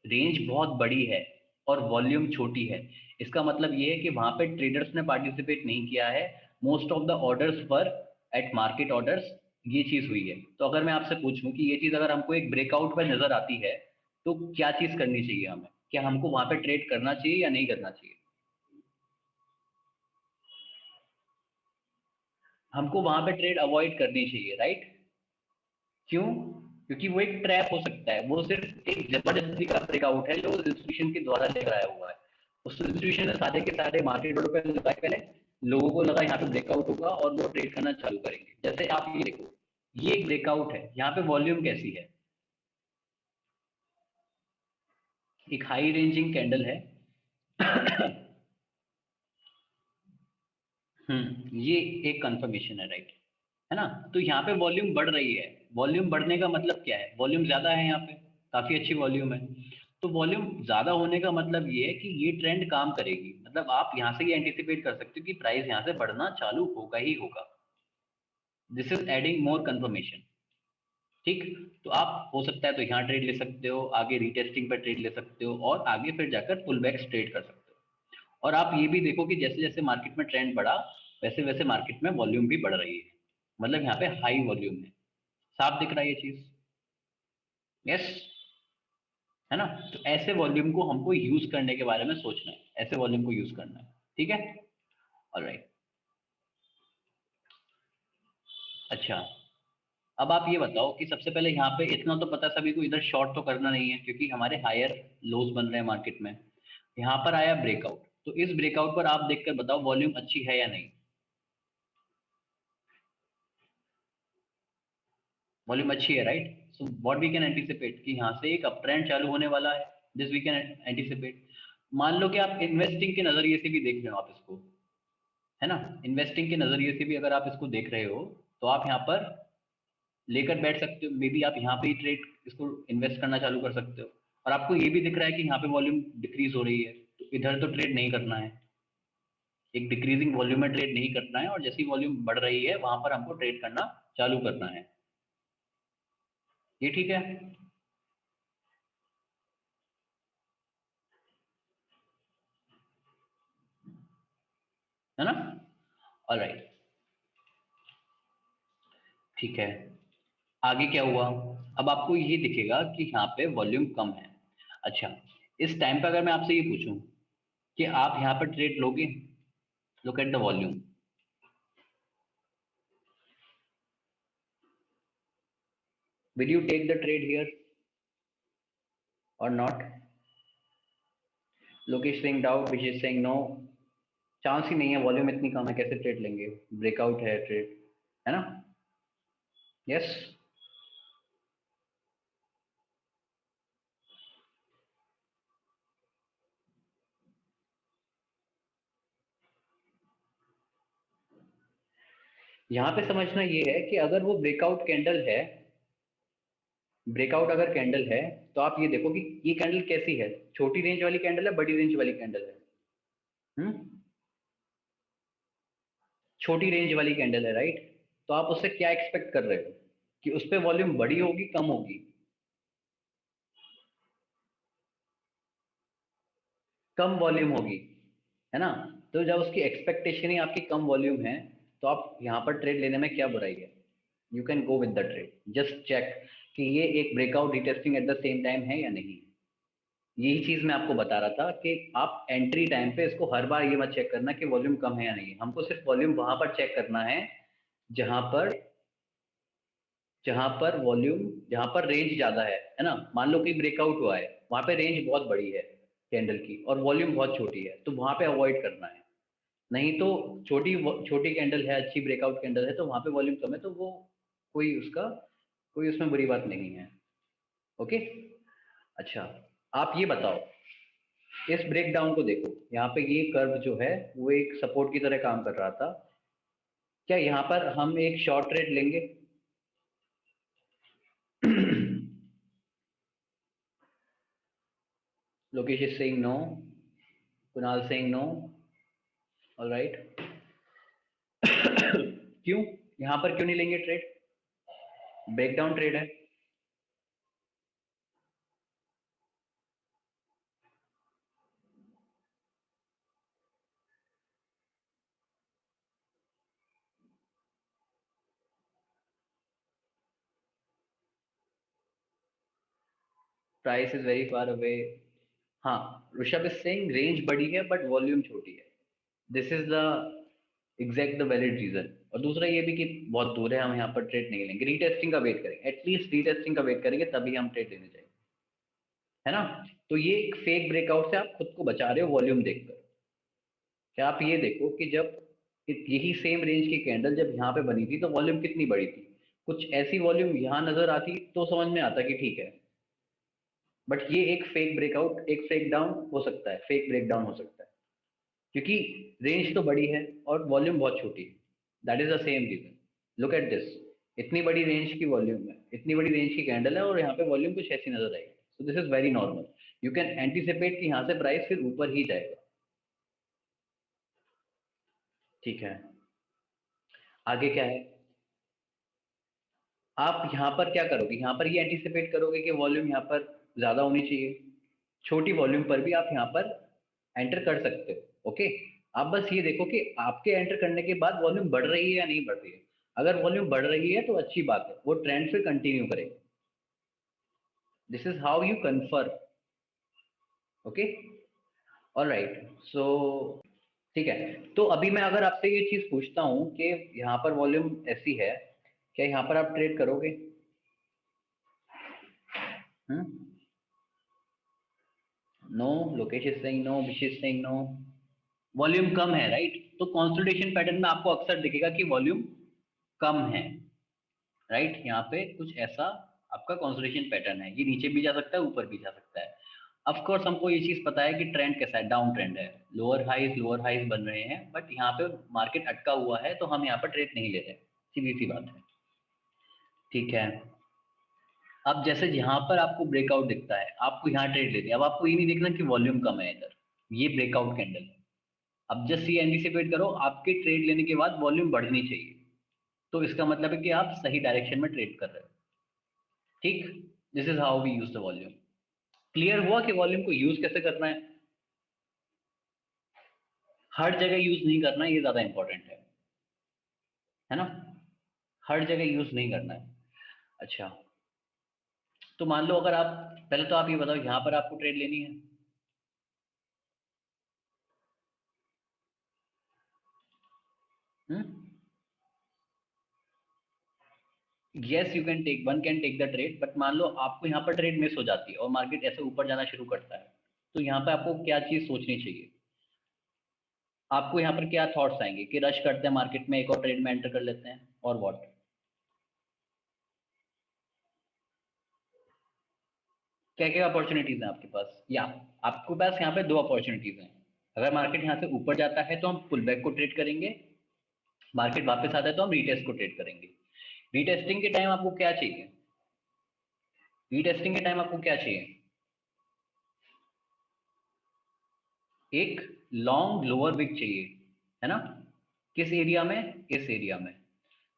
रेंज बहुत बड़ी है और वॉल्यूम छोटी है। इसका मतलब ये है कि वहां पे ट्रेडर्स ने पार्टिसिपेट नहीं किया है, मोस्ट ऑफ द ऑर्डर्स पर एट मार्केट ऑर्डर्स ये चीज हुई है। तो अगर मैं आपसे पूछूं कि ये चीज अगर हमको एक ब्रेकआउट पर नजर आती है तो क्या चीज करनी चाहिए हमें? क्या हमको वहां पे ट्रेड करना चाहिए या नहीं करना चाहिए? हमको वहां पे ट्रेड अवॉइड करनी चाहिए, राइट? क्यों? क्योंकि वो एक ट्रैप हो सकता है, वो सिर्फ एक जबरदस्ती का ब्रेकआउट है जो इंस्टीट्यूशन के द्वारा लेकर आया हुआ है। उस इंस्टीट्यूशन ने सारे के सारे मार्केट ऑर्डर पे लगाए पहले, लोगों को लगा यहाँ पे ब्रेकआउट होगा और वो ट्रेड करना चालू करेंगे। जैसे आप ये देखो, ये एक ब्रेकआउट है, यहाँ पे वॉल्यूम कैसी है? एक हाई रेंजिंग कैंडल है। ये एक कंफर्मेशन है, राइट? है ना? तो यहाँ पे वॉल्यूम बढ़ रही है। वॉल्यूम बढ़ने का मतलब क्या है? वॉल्यूम ज्यादा है यहाँ पे, काफी अच्छी वॉल्यूम है। तो वॉल्यूम ज्यादा होने का मतलब ये है कि ये ट्रेंड काम करेगी। मतलब आप यहाँ से ये एंटिसिपेट कर सकते हो कि प्राइस यहाँ से बढ़ना चालू होगा ही होगा। This is adding more confirmation. ठीक। तो आप हो सकता है तो यहाँ ट्रेड ले सकते हो, आगे रीटेस्टिंग पर ट्रेड ले सकते हो और आगे फिर जाकर पुल बैक्स ट्रेड कर सकते हो। और आप ये भी देखो कि जैसे जैसे मार्केट में ट्रेंड बढ़ा, वैसे वैसे मार्केट में वॉल्यूम भी बढ़ रही है। मतलब यहाँ पे हाई वॉल्यूम है। साफ दिख रहा है ये चीज? यस, है ना? तो ऐसे वॉल्यूम को हमको यूज करने के बारे में सोचना है, ऐसे वॉल्यूम को यूज करना है। ठीक है, ऑलराइट। अच्छा, अब आप ये बताओ कि सबसे पहले यहाँ पे इतना तो पता सभी को, इधर शॉर्ट तो करना नहीं है क्योंकि हमारे हायर लोज बन रहे हैं मार्केट में। यहाँ पर आया ब्रेकआउट, तो इस ब्रेकआउट पर आप देखकर बताओ वॉल्यूम अच्छी है या नहीं? वॉल्यूम अच्छी है, right? So what we can anticipate कि यहाँ से एक अप ट्रेंड चालू होने वाला है। This we can anticipate. मान लो कि आप इन्वेस्टिंग के नजरिए से भी देख रहे हो आप इसको, है ना? इन्वेस्टिंग के नजरिए से भी अगर आप इसको देख रहे हो तो आप यहाँ पर लेकर बैठ सकते हो। मे बी आप यहाँ पे ही ट्रेड इसको इन्वेस्ट करना चालू कर सकते हो। और आपको ये भी दिख रहा है कि यहाँ पे वॉल्यूम डिक्रीज हो रही है, तो इधर तो ट्रेड नहीं करना है। एक डिक्रीजिंग वॉल्यूम में ट्रेड नहीं करना है, और जैसी वॉल्यूम बढ़ रही है वहां पर हमको ट्रेड करना चालू करना है। ये ठीक है? है ना? ऑलराइट, ठीक है। आगे क्या हुआ? अब आपको ये दिखेगा कि यहाँ पे वॉल्यूम कम है। अच्छा, इस टाइम पे अगर मैं आपसे ये पूछूं कि आप यहाँ पर ट्रेड लोगे, look at the volume, will you take the trade here or not? Lokesh Singh doubt, Vishesh Singh no. Chance ही नहीं है, वॉल्यूम इतनी कम है, कैसे ट्रेड लेंगे? ब्रेकआउट है ट्रेड, है ना? यस। यहाँ पे समझना ये है कि अगर वो ब्रेकआउट कैंडल है, ब्रेकआउट अगर कैंडल है, तो आप ये देखो कि ये कैंडल कैसी है, छोटी रेंज वाली कैंडल है, बड़ी रेंज वाली कैंडल है? छोटी रेंज वाली कैंडल है, राइट? तो आप उससे क्या एक्सपेक्ट कर रहे हो कि उस पे वॉल्यूम बड़ी होगी, कम होगी? कम वॉल्यूम होगी, है ना? तो जब उसकी एक्सपेक्टेशन ही आपकी कम वॉल्यूम है, तो आप यहाँ पर ट्रेड लेने में क्या बुराई है? You can go with the trade, just check कि ये एक breakout retesting at the same time है या नहीं। यही चीज मैं आपको बता रहा था कि आप एंट्री टाइम पे इसको हर बार ये मत चेक करना कि वॉल्यूम कम है या नहीं। हमको सिर्फ वॉल्यूम वहां पर चेक करना है जहां पर जहां पर वॉल्यूम जहां पर रेंज ज्यादा है ना? मान लो कि ब्रेकआउट हुआ है, वहां पे रेंज बहुत बड़ी है कैंडल की और वॉल्यूम बहुत छोटी है, तो वहां पे अवॉइड करना है। नहीं तो छोटी छोटी कैंडल है, अच्छी ब्रेकआउट कैंडल है, तो वहां पे वॉल्यूम कम है, तो वो कोई उसमें बुरी बात नहीं है। ओके। अच्छा, आप ये बताओ, इस ब्रेक डाउन को देखो, यहाँ पे ये कर्व जो है वो एक सपोर्ट की तरह काम कर रहा था। क्या यहाँ पर हम एक शॉर्ट ट्रेड लेंगे? Lokesh is saying no, Kunal saying no. Alright. क्यों? यहाँ पर क्यों नहीं लेंगे ट्रेड? ब्रेक डाउन ट्रेड है। Price is very far away. हाँ, ऋषभ इज सेइंग रेंज बड़ी है बट वॉल्यूम छोटी है। This is the exact the valid reason. और दूसरा ये भी कि बहुत दूर है, हम यहाँ पर ट्रेड नहीं लेंगे, रीटेस्टिंग का वेट करेंगे, एटलीस्ट रीटेस्टिंग का वेट करेंगे तभी हम ट्रेड लेने जाएंगे, है ना? तो ये एक फेक ब्रेकआउट से आप खुद को बचा रहे हो वॉल्यूम देखकर। क्या आप ये देखो कि जब यही सेम रेंज की कैंडल जब यहाँ पे बनी थी तो वॉल्यूम कितनी बड़ी थी? कुछ ऐसी वॉल्यूम यहाँ नजर आती तो समझ में आता कि ठीक है, बट ये एक फेक ब्रेकआउट, एक फेक डाउन हो सकता है, फेक ब्रेक डाउन हो सकता है, क्योंकि रेंज तो बड़ी है और वॉल्यूम बहुत छोटी है। That is the same reason. Look at this, इतनी बड़ी रेंज की वॉल्यूम है, इतनी बड़ी रेंज की कैंडल है और यहाँ पे वॉल्यूम कुछ ऐसी नजर आएगी। सो this is very normal. You can anticipate कि यहाँ से प्राइस फिर ऊपर ही जाएगा। ठीक है, आगे क्या है? आप यहाँ पर क्या करोगे? यहाँ पर ये एंटिसिपेट करोगे कि वॉल्यूम यहाँ पर ज्यादा होनी चाहिए। छोटी वॉल्यूम पर भी आप यहाँ पर एंटर कर सकते हो। ओके। आप बस ये देखो कि आपके एंटर करने के बाद वॉल्यूम बढ़ रही है या नहीं बढ़ रही है। अगर वॉल्यूम बढ़ रही है तो अच्छी बात है, वो ट्रेंड फिर कंटिन्यू करेगा। This is how you confirm. Okay. Alright. So ठीक है। तो अभी मैं अगर आपसे ये चीज पूछता हूँ कि यहाँ पर वॉल्यूम ऐसी है, क्या यहाँ पर आप ट्रेड करोगे? No, Lokesh is saying no, Vish is saying no. Volume कम है, राइट? तो कंसोलिडेशन पैटर्न में आपको अक्सर दिखेगा कि वॉल्यूम कम है, राइट? यहाँ पे कुछ ऐसा आपका कंसोलिडेशन पैटर्न है, ये नीचे भी जा सकता है, ऊपर भी जा सकता है। ऑफ कोर्स हमको ये चीज पता है कि ट्रेंड कैसा है, डाउन ट्रेंड है, लोअर हाईज बन रहे हैं, बट यहाँ पे मार्केट अटका हुआ है तो हम यहाँ पर ट्रेड नहीं ले रहे, सीधी सी बात है। ठीक है। अब जैसे यहाँ पर आपको ब्रेकआउट दिखता है, आपको यहाँ ट्रेड लेते हैं, अब आपको ये नहीं देखना कि वॉल्यूम कम है इधर, ये ब्रेकआउट कैंडल है। अब जस्ट ये एंटिसिपेट करो आपके ट्रेड लेने के बाद वॉल्यूम बढ़नी चाहिए, तो इसका मतलब है कि आप सही डायरेक्शन में ट्रेड कर रहे हो। ठीक। This is how we use the volume. Clear हुआ कि वॉल्यूम को यूज कैसे करना है? हर जगह यूज नहीं करना, ये ज्यादा इंपॉर्टेंट है ना? हर जगह यूज नहीं करना है। अच्छा, तो मान लो अगर आप, पहले तो आप ये बताओ यहाँ पर आपको ट्रेड लेनी है? Yes, you can take, one can take the trade, but मान लो आपको यहाँ पर ट्रेड मिस हो जाती है और मार्केट ऐसे ऊपर जाना शुरू करता है, तो यहाँ पे आपको क्या चीज सोचनी चाहिए? आपको यहाँ पर क्या थॉट्स आएंगे कि रश करते हैं मार्केट में, एक और ट्रेड में एंटर कर लेते हैं, और व्हाट? क्या क्या अपॉर्चुनिटीज हैं आपके पास? या आपके पास यहाँ पे दो अपॉर्चुनिटीज हैं। अगर मार्केट यहाँ से ऊपर जाता है तो हम पुल बैक को ट्रेड करेंगे, मार्केट वापस आता है तो हम रीटेस्ट को ट्रेड करेंगे। रीटेस्टिंग के टाइम आपको क्या चाहिए? रीटेस्टिंग के टाइम आपको क्या चाहिए? एक लॉन्ग लोअर विक चाहिए, है ना? किस एरिया में? इस एरिया में।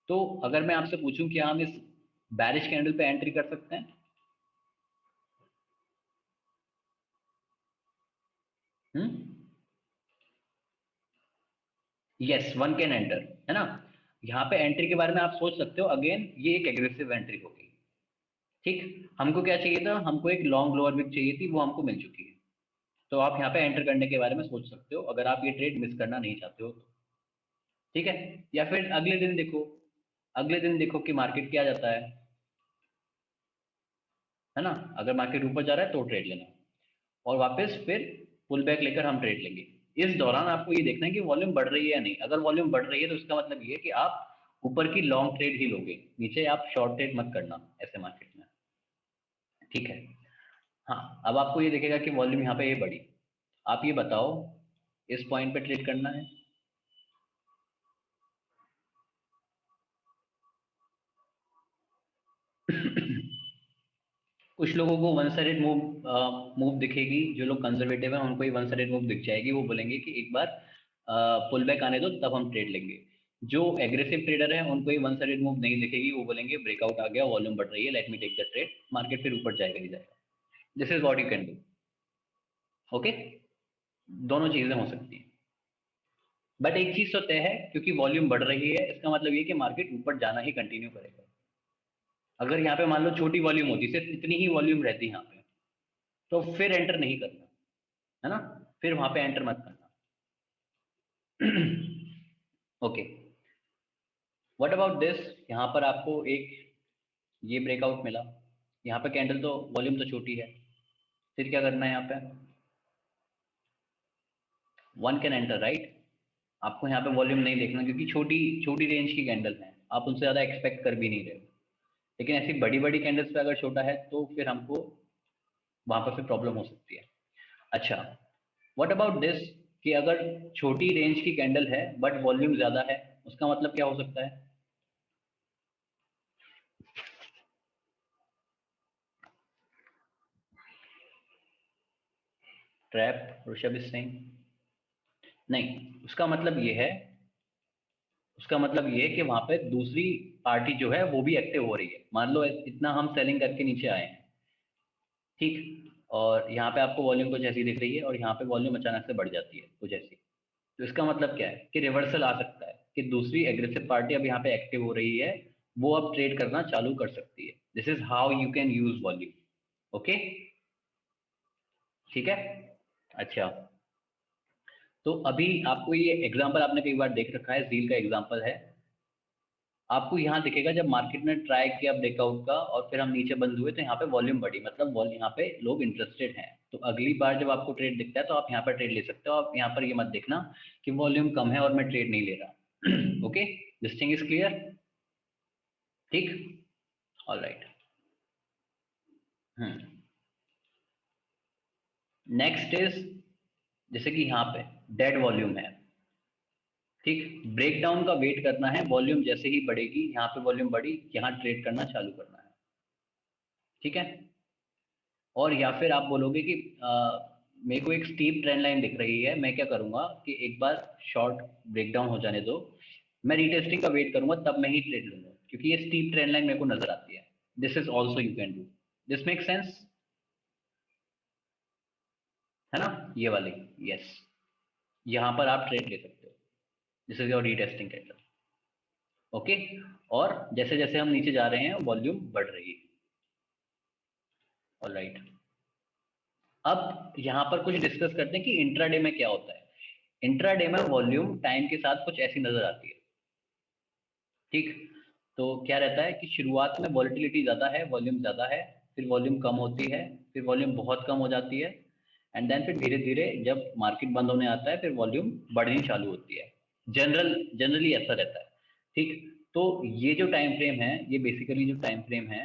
तो अगर मैं आपसे पूछूं क्या हम इस बैरिश कैंडल पे एंट्री कर सकते हैं? यस, वन कैन एंटर, है ना? यहाँ पे एंट्री के बारे में आप सोच सकते हो। अगेन ये एक एग्रेसिव एंट्री होगी। ठीक, हमको क्या चाहिए था? हमको एक लॉन्ग लोअर विक चाहिए थी, वो हमको मिल चुकी है। तो आप यहाँ पे एंटर करने के बारे में सोच सकते हो अगर आप ये ट्रेड मिस करना नहीं चाहते हो तो। ठीक है, या फिर अगले दिन देखो, अगले दिन देखो कि मार्केट क्या जाता है ना? अगर मार्केट ऊपर जा रहा है तो ट्रेड लेना, और वापस फिर पुल बैक लेकर हम ट्रेड लेंगे। इस दौरान आपको ये देखना है कि वॉल्यूम बढ़ रही है या नहीं। अगर वॉल्यूम बढ़ रही है तो इसका मतलब ये है कि आप ऊपर की लॉन्ग ट्रेड ही लोगे, नीचे आप शॉर्ट ट्रेड मत करना ऐसे मार्केट में। ठीक है। हाँ, अब आपको ये दिखेगा कि वॉल्यूम यहाँ पे ये बढ़ी। आप ये बताओ, इस पॉइंट पे ट्रेड करना है? कुछ लोगों को वन साइडेड मूव मूव दिखेगी। जो लोग कंजर्वेटिव हैं उनको ही वन साइडेड मूव दिख जाएगी। वो बोलेंगे कि एक बार पुल बैक आने दो तब हम ट्रेड लेंगे। जो एग्रेसिव ट्रेडर है उनको ही वन साइडेड मूव नहीं दिखेगी। वो बोलेंगे ब्रेकआउट आ गया, वॉल्यूम बढ़ रही है, let me take the trade, market फिर ऊपर जाएगा ही जाएगा। This is what you can do. Okay, दोनों चीजें हो सकती हैं। बट एक चीज तो तय है, क्योंकि वॉल्यूम बढ़ रही है इसका मतलब ये कि मार्केट ऊपर जाना ही कंटिन्यू करेगा। अगर यहाँ पे मान लो छोटी वॉल्यूम होती, सिर्फ इतनी ही वॉल्यूम रहती यहाँ पे, तो फिर एंटर नहीं करना, है ना? फिर वहां पे एंटर मत करना। Okay, what about this? यहाँ पर आपको एक ये ब्रेकआउट मिला। यहाँ पे कैंडल तो वॉल्यूम तो छोटी है, फिर क्या करना है यहाँ पे? One can enter, right? आपको यहाँ पे वॉल्यूम नहीं देखना, क्योंकि छोटी छोटी रेंज की कैंडल है, आप उनसे ज़्यादा एक्सपेक्ट कर भी नहीं रहे हो। लेकिन ऐसी बड़ी बड़ी कैंडल्स पे अगर छोटा है तो फिर हमको वहां पर फिर प्रॉब्लम हो सकती है। अच्छा, व्हाट अबाउट दिस? कि अगर छोटी रेंज की कैंडल है बट वॉल्यूम ज़्यादा है, उसका मतलब क्या हो सकता है? ट्रैप, ऋषभ सिंह? नहीं, उसका मतलब ये है कि वहां पे दूसरी पार्टी जो है वो भी एक्टिव हो रही है। मान लो इतना हम सेलिंग करके नीचे आए हैं, ठीक, और यहाँ पे आपको वॉल्यूम कुछ ऐसी दिख रही है और यहाँ पे वॉल्यूम अचानक से बढ़ जाती है कुछ ऐसी। तो इसका मतलब क्या है कि रिवर्सल आ सकता है, कि दूसरी एग्रेसिव पार्टी अब यहाँ पे एक्टिव हो रही है, वो अब ट्रेड करना चालू कर सकती है। This is how you can use volume. Okay, ठीक है। अच्छा, तो अभी आपको ये एग्जांपल आपने कई बार देख रखा है, जील का एग्जांपल है। आपको यहाँ दिखेगा जब मार्केट ने ट्राई किया ब्रेकआउट का और फिर हम नीचे बंद हुए तो यहाँ पे वॉल्यूम बढ़ी, मतलब वॉल्यूम यहाँ पे लोग इंटरेस्टेड हैं। तो अगली बार जब आपको ट्रेड दिखता है तो आप यहाँ पर ट्रेड ले सकते हो। आप यहाँ पर ये मत देखना कि वॉल्यूम कम है और मैं ट्रेड नहीं ले रहा। Okay, this thing is clear? ठीक, ऑल राइट। नेक्स्ट इज, जैसे कि यहाँ पे डेड वॉल्यूम है, ठीक, ब्रेकडाउन का वेट करना है। वॉल्यूम जैसे ही बढ़ेगी, यहाँ पे वॉल्यूम बढ़ी, यहाँ ट्रेड करना चालू करना है। ठीक है, और या फिर आप बोलोगे कि मेरे को एक स्टीप ट्रेंड लाइन दिख रही है, मैं क्या करूंगा कि एक बार शॉर्ट ब्रेकडाउन हो जाने दो, मैं रीटेस्टिंग का वेट करूंगा, तब मैं ही ट्रेड लूंगा, क्योंकि ये स्टीप ट्रेंड लाइन मेरे को नजर आती है। This is also you can do. This make sense, है ना? ये वाली, यस, यहाँ पर आप ट्रेड ले सकते हो। This is your retesting candle. Okay, और जैसे जैसे हम नीचे जा रहे हैं वॉल्यूम बढ़ रही है। ऑलराइट, अब यहाँ पर कुछ डिस्कस करते हैं कि इंट्राडे में क्या होता है। इंट्राडे में वॉल्यूम टाइम के साथ कुछ ऐसी नजर आती है, ठीक। तो क्या रहता है कि शुरुआत में वॉलिटिलिटी ज़्यादा है, वॉल्यूम ज़्यादा है, फिर वॉल्यूम कम होती है, फिर वॉल्यूम बहुत कम हो जाती है, एंड देन फिर धीरे धीरे जब मार्केट बंद होने आता है फिर वॉल्यूम बढ़नी चालू होती है। जनरली ऐसा रहता है, ठीक। तो ये जो टाइम फ्रेम है, ये बेसिकली जो टाइम फ्रेम है,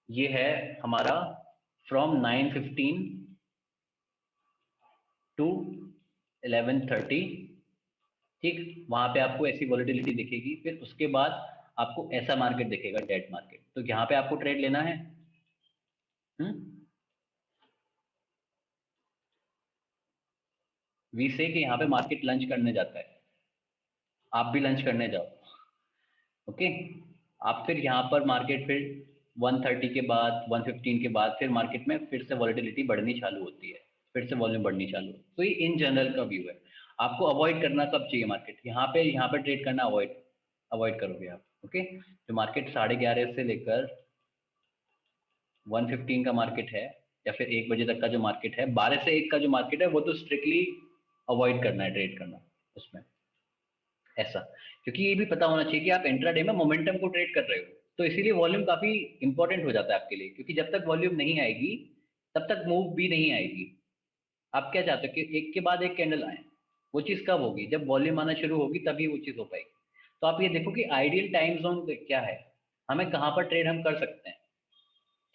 ये है हमारा फ्रॉम 9:15 टू 11:30, ठीक, वहां पे आपको ऐसी वॉलिटिलिटी दिखेगी। फिर उसके बाद आपको ऐसा मार्केट दिखेगा, डेट मार्केट। तो यहाँ पे आपको ट्रेड लेना है। वी से कि यहाँ पे मार्केट लंच करने जाता है, आप भी लंच करने जाओ। ओके, आप फिर यहाँ पर मार्केट फिर 1:30 के बाद 1:15 के बाद फिर मार्केट में फिर से वॉलिटिलिटी बढ़नी चालू होती है, फिर से वॉल्यूम बढ़नी चालू। तो ये इन जनरल का व्यू है। आपको अवॉइड करना कब चाहिए मार्केट, यहाँ पे ट्रेड करना अवॉइड अवॉइड करोगे आप। ओके, जो मार्केट 11:30 से लेकर 1:15 का मार्केट है, या फिर 1 बजे तक का जो मार्केट है, 12 से 1 का जो मार्केट है, वो तो स्ट्रिक्टली अवॉइड करना है ट्रेड करना उसमें, ऐसा। क्योंकि ये भी पता होना चाहिए कि आप इंट्राडे में मोमेंटम को ट्रेड कर रहे हो, तो इसीलिए वॉल्यूम काफी इंपॉर्टेंट हो जाता है आपके लिए। क्योंकि जब तक वॉल्यूम नहीं आएगी तब तक मूव भी नहीं आएगी। आप क्या चाहते हो कि एक के बाद एक कैंडल आए, वो चीज कब होगी, जब वॉल्यूम आना शुरू होगी तभी वो चीज हो पाएगी। तो आप ये देखो कि आइडियल टाइम जोन क्या है, हमें कहाँ पर ट्रेड हम कर सकते हैं।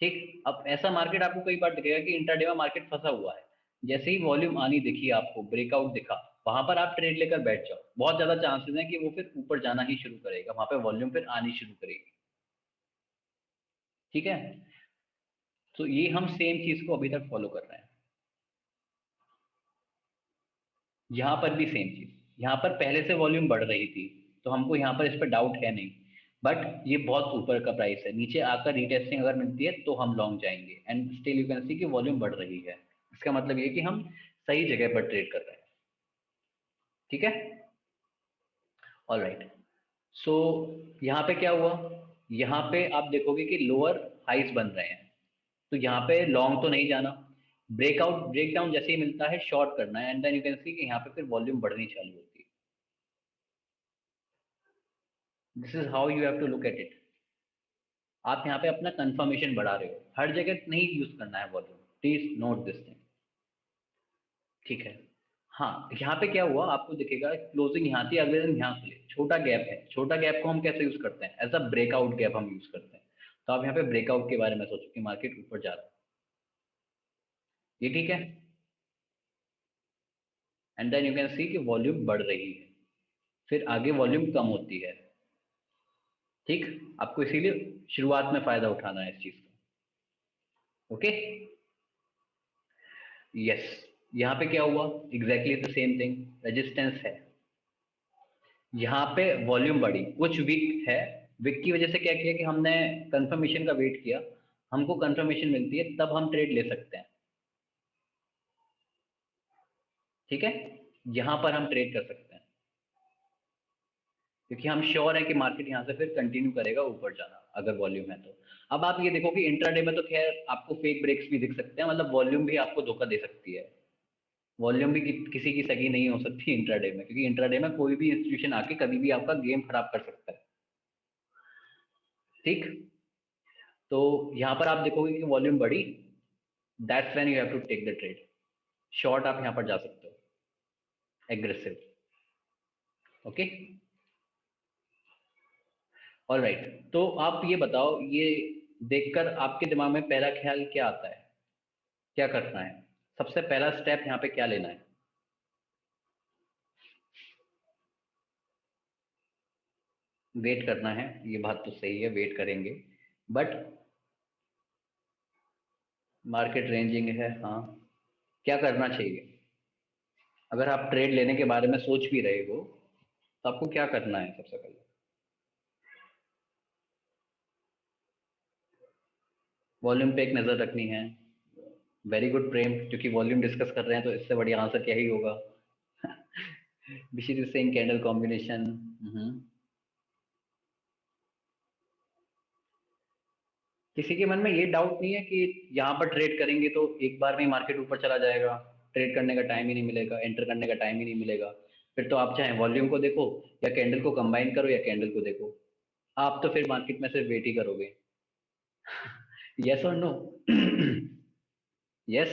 ठीक, अब ऐसा मार्केट आपको कई बार दिखेगा कि इंट्राडे में मार्केट फंसा हुआ है, जैसे ही वॉल्यूम आनी दिखी, आपको ब्रेकआउट दिखा, वहां पर आप ट्रेड लेकर बैठ जाओ। बहुत ज्यादा चांसेस हैं कि वो फिर ऊपर जाना ही शुरू करेगा, वहां पे वॉल्यूम फिर आनी शुरू करेगी। ठीक है, तो ये हम सेम चीज को अभी तक फॉलो कर रहे हैं। यहाँ पर भी सेम चीज, यहाँ पर पहले से वॉल्यूम बढ़ रही थी, तो हमको यहाँ पर इस पर डाउट है नहीं। बट ये बहुत ऊपर का प्राइस है, नीचे आकर रीटेस्टिंग अगर मिलती है तो हम लॉन्ग जाएंगे। And still you can see कि वॉल्यूम बढ़ रही है, इसका मतलब ये कि हम सही जगह पर ट्रेड कर रहे हैं। ठीक है, ऑलराइट। सो यहाँ पे क्या हुआ, यहाँ पे आप देखोगे कि लोअर हाइस बन रहे हैं, तो यहाँ पे लॉन्ग तो नहीं जाना। ब्रेकआउट ब्रेकडाउन जैसे ही मिलता है शॉर्ट करना है, and then you can see कि यहाँ पे फिर वॉल्यूम बढ़नी चालू होती है। This is how you have to look at it. आप यहाँ पे अपना कंफर्मेशन बढ़ा रहे हो, हर जगह नहीं यूज करना है volume, please note this thing. ठीक है, हाँ, यहाँ पे क्या हुआ आपको दिखेगा, क्लोजिंग यहाँ थी, अगले दिन यहाँ खुले, छोटा गैप है। छोटा गैप को हम कैसे यूज करते हैं, एज अ ब्रेकआउट गैप हम यूज करते हैं। तो आप यहाँ पे ब्रेकआउट के बारे में सोचो कि मार्केट ऊपर जा रहा है, ये ठीक है। And then you can see कि वॉल्यूम बढ़ रही है, फिर आगे वॉल्यूम कम होती है। ठीक, आपको इसीलिए शुरुआत में फायदा उठाना है इस चीज का। ओके, यस, यहाँ पे क्या हुआ, exactly the same thing, resistance है। यहाँ पे वॉल्यूम बढ़ी, कुछ वीक है, वीक की वजह से क्या किया कि हमने कंफर्मेशन का वेट किया। हमको कंफर्मेशन मिलती है तब हम ट्रेड ले सकते हैं। ठीक है, यहाँ पर हम ट्रेड कर सकते हैं, क्योंकि हम श्योर है कि मार्केट यहाँ से फिर कंटिन्यू करेगा ऊपर जाना, अगर वॉल्यूम है तो। अब आप ये देखो कि इंट्राडे में तो खैर आपको फेक ब्रेक्स भी दिख सकते हैं, मतलब वॉल्यूम भी आपको धोखा दे सकती है। वॉल्यूम भी किसी की सगी नहीं हो सकती इंट्राडे में, क्योंकि इंट्राडे में कोई भी इंस्टीट्यूशन आके कभी भी आपका गेम खराब कर सकता है। ठीक, तो यहाँ पर आप देखोगे कि वॉल्यूम बढ़ी, that's when you have to take the trade. Short आप यहाँ पर जा सकते हो, एग्रेसिव। Okay, alright. तो आप ये बताओ, ये देखकर आपके दिमाग में पहला ख्याल क्या आता है, क्या करना है, सबसे पहला स्टेप यहाँ पे क्या लेना है। वेट करना है, ये बात तो सही है, वेट करेंगे। बट मार्केट रेंजिंग है, हाँ, क्या करना चाहिए। अगर आप ट्रेड लेने के बारे में सोच भी रहे हो तो आपको क्या करना है सबसे पहले। वॉल्यूम पे एक नज़र रखनी है। वेरी गुड प्रेम, क्योंकि वॉल्यूम डिस्कस कर रहे हैं तो इससे बढ़िया आंसर क्या ही होगा। Which is same candle combination. किसी के मन में ये डाउट नहीं है कि यहाँ पर ट्रेड करेंगे तो एक बार में ही मार्केट ऊपर चला जाएगा, ट्रेड करने का टाइम ही नहीं मिलेगा, एंटर करने का टाइम ही नहीं मिलेगा। फिर तो आप चाहे वॉल्यूम को देखो या कैंडल को कंबाइन करो या कैंडल को देखो, आप तो फिर मार्केट में सिर्फ वेट ही करोगे। यस और नो। यस,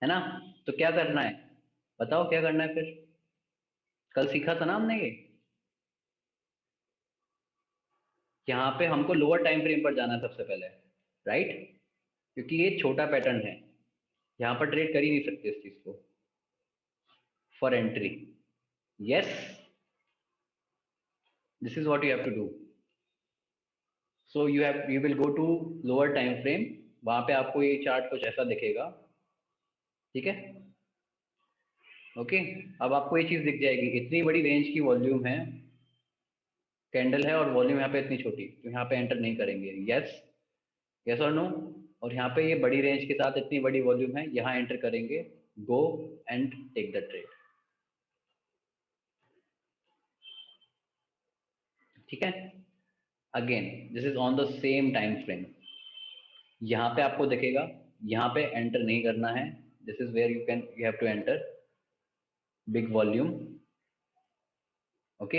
है ना। तो क्या करना है, बताओ क्या करना है फिर। कल सीखा था ना हमने ये, यहाँ पे हमको लोअर टाइम फ्रेम पर जाना है सबसे पहले, राइट। क्योंकि ये छोटा पैटर्न है, यहाँ पर ट्रेड कर ही नहीं सकते इस चीज को for entry. Yes, this is what you have to do. So you will go to lower time frame, वहां पे आपको ये चार्ट कुछ ऐसा दिखेगा, ठीक है। ओके, अब आपको ये चीज दिख जाएगी, इतनी बड़ी रेंज की वॉल्यूम है, कैंडल है, और वॉल्यूम यहाँ पे इतनी छोटी, तो यहाँ पे एंटर नहीं करेंगे। यस, यस और नो। और यहाँ पे ये बड़ी रेंज के साथ इतनी बड़ी वॉल्यूम है, यहाँ एंटर करेंगे, go and take the trade, ठीक है। Again this is on the same time frame, यहाँ पे आपको दिखेगा, यहाँ पे एंटर नहीं करना है, this is where you have to enter big volume, okay,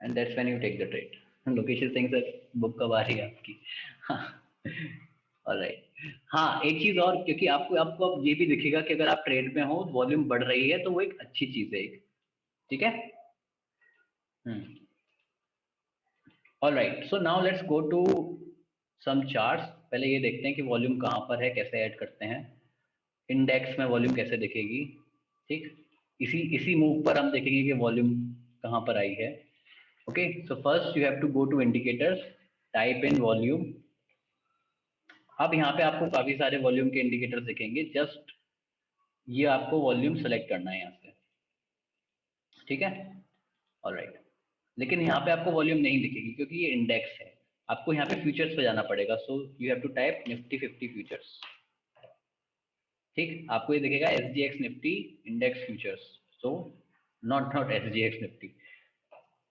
and that's when you take the trade. लोकेशन सिंह सर, बुक कब आ रही है आपकी? ऑलराइट। हाँ, एक चीज और, क्योंकि आपको आपको अब ये भी दिखेगा कि अगर आप ट्रेड में हो, वॉल्यूम बढ़ रही है, तो वो एक अच्छी चीज है एक, ठीक है। Alright, so now let's go to some charts. पहले ये देखते हैं कि वॉल्यूम कहाँ पर है, कैसे ऐड करते हैं, इंडेक्स में वॉल्यूम कैसे दिखेगी, ठीक। इसी इसी मूव पर हम देखेंगे कि वॉल्यूम कहाँ पर आई है। Okay, so first you have to go to indicators, type in volume. अब यहाँ पे आपको काफी सारे वॉल्यूम के इंडिकेटर्स दिखेंगे, जस्ट ये आपको वॉल्यूम सेलेक्ट करना है यहाँ से, ठीक है। ऑलराइट, लेकिन यहाँ पे आपको वॉल्यूम नहीं दिखेगी क्योंकि ये इंडेक्स है, आपको यहाँ पे फ्यूचर्स पे जाना पड़ेगा। So you have to type Nifty 50 futures, ठीक। आपको ये दिखेगा SGX Nifty index futures, so not SGX Nifty,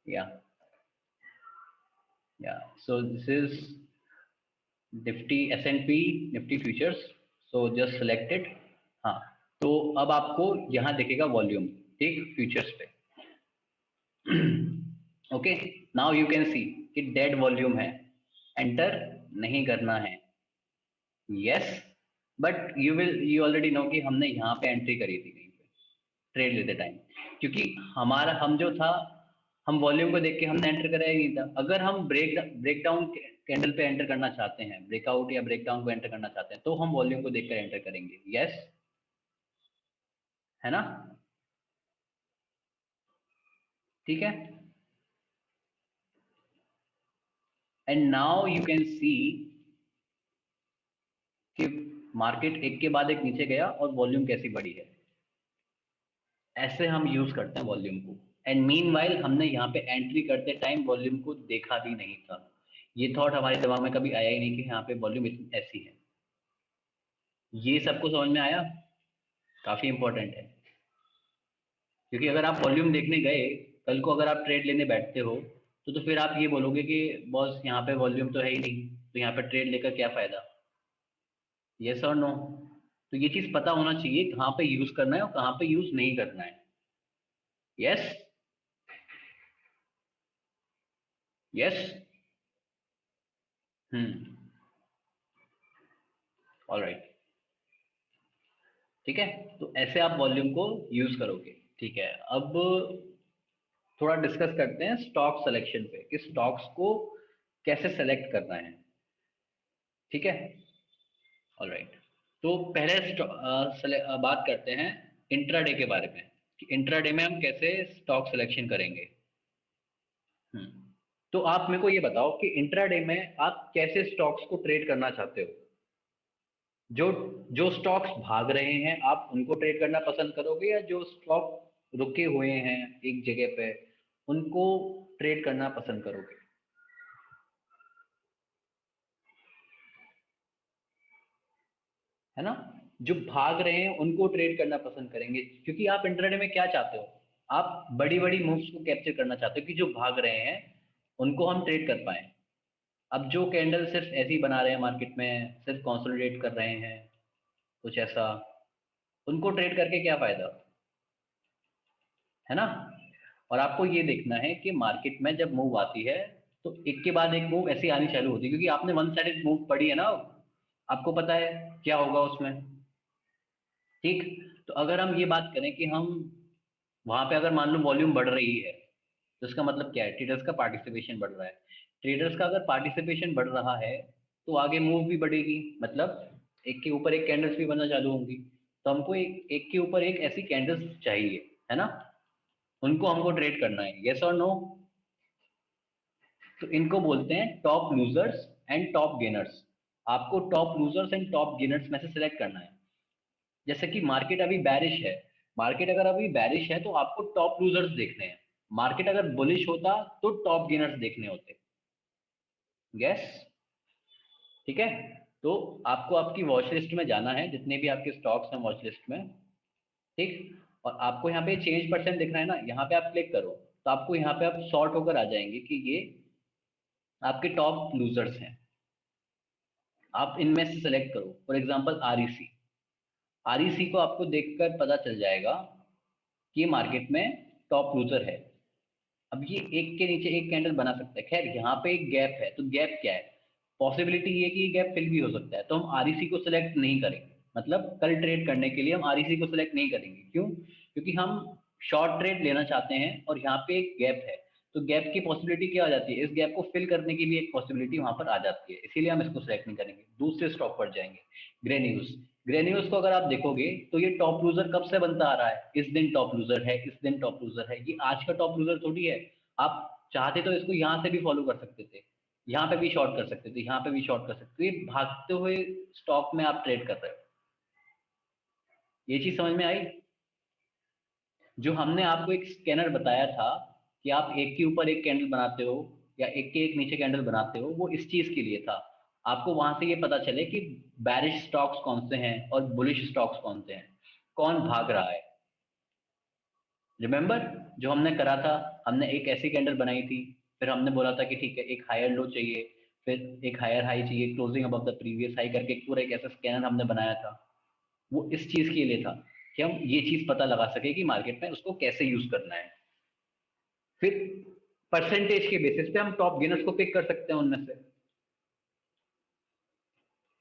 yeah so this is Nifty S&P Nifty futures, so just selected. हाँ, तो अब आपको यहाँ दिखेगा वॉल्यूम, ठीक, फ्यूचर्स पे। Okay, now you can see कि डेड वॉल्यूम है, एंटर नहीं करना है। Yes, but you already know कि हमने यहाँ पे एंट्री करी थी कहीं पे ट्रेड लेते टाइम, क्योंकि हमारा हम जो था, हम वॉल्यूम को देख के हमने एंटर करा ही नहीं था। अगर हम ब्रेक डाउन कैंडल पे एंटर करना चाहते हैं, ब्रेकआउट या ब्रेक डाउन को एंटर करना चाहते हैं, तो हम वॉल्यूम को देखकर एंटर करेंगे। यस, है ना, ठीक है। And now you can see कि मार्केट एक के बाद एक नीचे गया और वॉल्यूम कैसी बढ़ी है। ऐसे हम यूज करते हैं वॉल्यूम को। एंड मीनवाइल हमने यहाँ पे एंट्री करते टाइम वॉल्यूम को देखा भी नहीं था, ये थॉट हमारे दिमाग में कभी आया ही नहीं कि यहाँ पे वॉल्यूम ऐसी है। ये सबको समझ में आया? काफी इंपॉर्टेंट है, क्योंकि अगर आप वॉल्यूम देखने गए, कल को अगर आप ट्रेड लेने बैठते हो, तो फिर आप ये बोलोगे कि बॉस यहाँ पे वॉल्यूम तो है ही नहीं, तो यहाँ पे ट्रेड लेकर क्या फायदा। यस और नो? तो ये चीज पता होना चाहिए कहाँ पे यूज करना है और कहाँ पे यूज नहीं करना है। Yes, yes. ऑलराइट, ठीक है। तो ऐसे आप वॉल्यूम को यूज करोगे, ठीक है। अब थोड़ा डिस्कस करते हैं स्टॉक सिलेक्शन पे, कि स्टॉक्स को कैसे सेलेक्ट करना है, ठीक है। ऑलराइट, तो पहले बात करते हैं इंट्राडे के बारे में, कि इंट्राडे में हम कैसे स्टॉक सिलेक्शन करेंगे। हम्म तो आप मेरे को ये बताओ कि इंट्राडे में आप कैसे स्टॉक्स को ट्रेड करना चाहते हो। जो जो स्टॉक्स भाग रहे हैं आप उनको ट्रेड करना पसंद करोगे, या जो स्टॉक रुके हुए हैं एक जगह पे उनको ट्रेड करना पसंद करोगे? है ना, जो भाग रहे हैं उनको ट्रेड करना पसंद करेंगे, क्योंकि आप इंट्राडे में क्या चाहते हो, आप बड़ी बड़ी मूव्स को कैप्चर करना चाहते हो कि जो भाग रहे हैं उनको हम ट्रेड कर पाए। अब जो कैंडल सिर्फ ऐसे ही बना रहे हैं मार्केट में, सिर्फ कंसोलिडेट कर रहे हैं कुछ ऐसा, उनको ट्रेड करके क्या फायदा, है ना। और आपको ये देखना है कि मार्केट में जब मूव आती है, तो एक के बाद एक मूव ऐसी आनी चालू होती है, क्योंकि आपने वन साइडेड मूव पढ़ी है ना, आपको पता है क्या होगा उसमें, ठीक। तो अगर हम ये बात करें कि हम वहां पे अगर मान लो वॉल्यूम बढ़ रही है, तो इसका मतलब क्या है, ट्रेडर्स का पार्टिसिपेशन बढ़ रहा है। ट्रेडर्स का अगर पार्टिसिपेशन बढ़ रहा है, तो आगे मूव भी बढ़ेगी, मतलब एक के ऊपर एक कैंडल्स भी बनना चालू होंगी। तो हमको एक एक के ऊपर एक ऐसी कैंडल्स चाहिए, है ना, उनको हमको ट्रेड करना है, यस और नो। तो इनको बोलते हैं top losers and top gainers. आपको top losers and top gainers में से सिलेक्ट करना है। जैसे कि मार्केट अभी बैरिश है, मार्केट अगर अभी बैरिश है तो आपको टॉप लूजर्स देखने हैं। मार्केट अगर बुलिश होता तो टॉप गेनर्स देखने होते। यस, ठीक है। तो आपको आपकी वॉच लिस्ट में जाना है, जितने भी आपके स्टॉक्स हैं वॉच लिस्ट में, ठीक। और आपको यहाँ पे चेंज परसेंट दिख रहा है ना, यहाँ पे आप क्लिक करो तो आपको यहाँ पे आप सॉर्ट होकर आ जाएंगे कि ये आपके टॉप लूजर्स हैं। आप इनमें से सेलेक्ट करो, फॉर एग्जांपल आरईसी। आरईसी को आपको देखकर पता चल जाएगा कि मार्केट में टॉप लूजर है। अब ये एक के नीचे एक कैंडल बना सकता है, खैर यहाँ पे एक गैप है, तो गैप क्या है, पॉसिबिलिटी ये कि ये गैप फिल भी हो सकता है। तो हम आरईसी को सिलेक्ट नहीं करेंगे, मतलब कल ट्रेड करने के लिए हम आरईसी को सिलेक्ट नहीं करेंगे। क्यों? क्योंकि हम शॉर्ट ट्रेड लेना चाहते हैं और यहाँ पे एक गैप है, तो गैप की पॉसिबिलिटी क्या आ जाती है, इस गैप को फिल करने की भी एक पॉसिबिलिटी वहां पर आ जाती है, इसीलिए हम इसको सिलेक्ट नहीं करेंगे। दूसरे स्टॉक पर जाएंगे, ग्रेन्यूज। ग्रेन्यूज को अगर आप देखोगे तो ये टॉप लूजर कब से बनता आ रहा है, इस दिन टॉप लूजर है, इस दिन टॉप लूजर है, ये आज का टॉप लूजर थोड़ी है। आप चाहते तो इसको यहाँ से भी फॉलो कर सकते थे, यहाँ पे भी शॉर्ट कर सकते थे, यहाँ पे भी शॉर्ट कर सकते थे। ये भागते हुए स्टॉक में आप ट्रेड कर रहे हो। ये चीज समझ में आई? जो हमने आपको एक स्कैनर बताया था कि आप एक के ऊपर एक कैंडल बनाते हो या एक के एक नीचे कैंडल बनाते हो, वो इस चीज के लिए था, आपको वहां से ये पता चले कि बैरिश स्टॉक्स कौन से हैं और बुलिश स्टॉक्स कौन से हैं, कौन भाग रहा है। रिमेम्बर जो हमने करा था, हमने एक ऐसी कैंडल बनाई थी, फिर हमने बोला था कि ठीक है एक हायर लो चाहिए, फिर एक हायर हाई चाहिए, closing above the previous high करके एक पूरा एक ऐसा स्कैनर हमने बनाया था। वो इस चीज के लिए था कि हम ये चीज पता लगा सके कि मार्केट में उसको कैसे यूज करना है। फिर परसेंटेज के बेसिस पे हम टॉप गेनर्स को पिक कर सकते हैं उनमें से,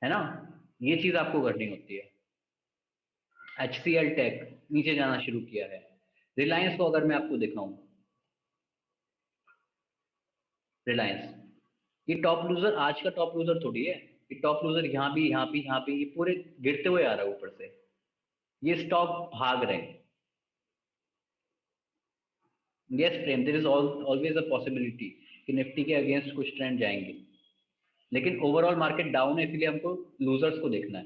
है ना। ये चीज आपको करनी होती है। HCL टेक नीचे जाना शुरू किया है। रिलायंस को अगर मैं आपको दिखाऊं, रिलायंस ये टॉप लूजर आज का टॉप लूजर थोड़ी है। ये टॉप लूजर यहाँ भी, यहाँ भी, यहाँ भी, ये पूरे गिरते हुए आ रहा है ऊपर से। ये स्टॉक भाग रहे हैं। Yes Prem, there is always a possibility कि निफ्टी के अगेंस्ट कुछ ट्रेंड जाएंगे, लेकिन ओवरऑल मार्केट डाउन है, इसलिए हमको लूजर्स को देखना है।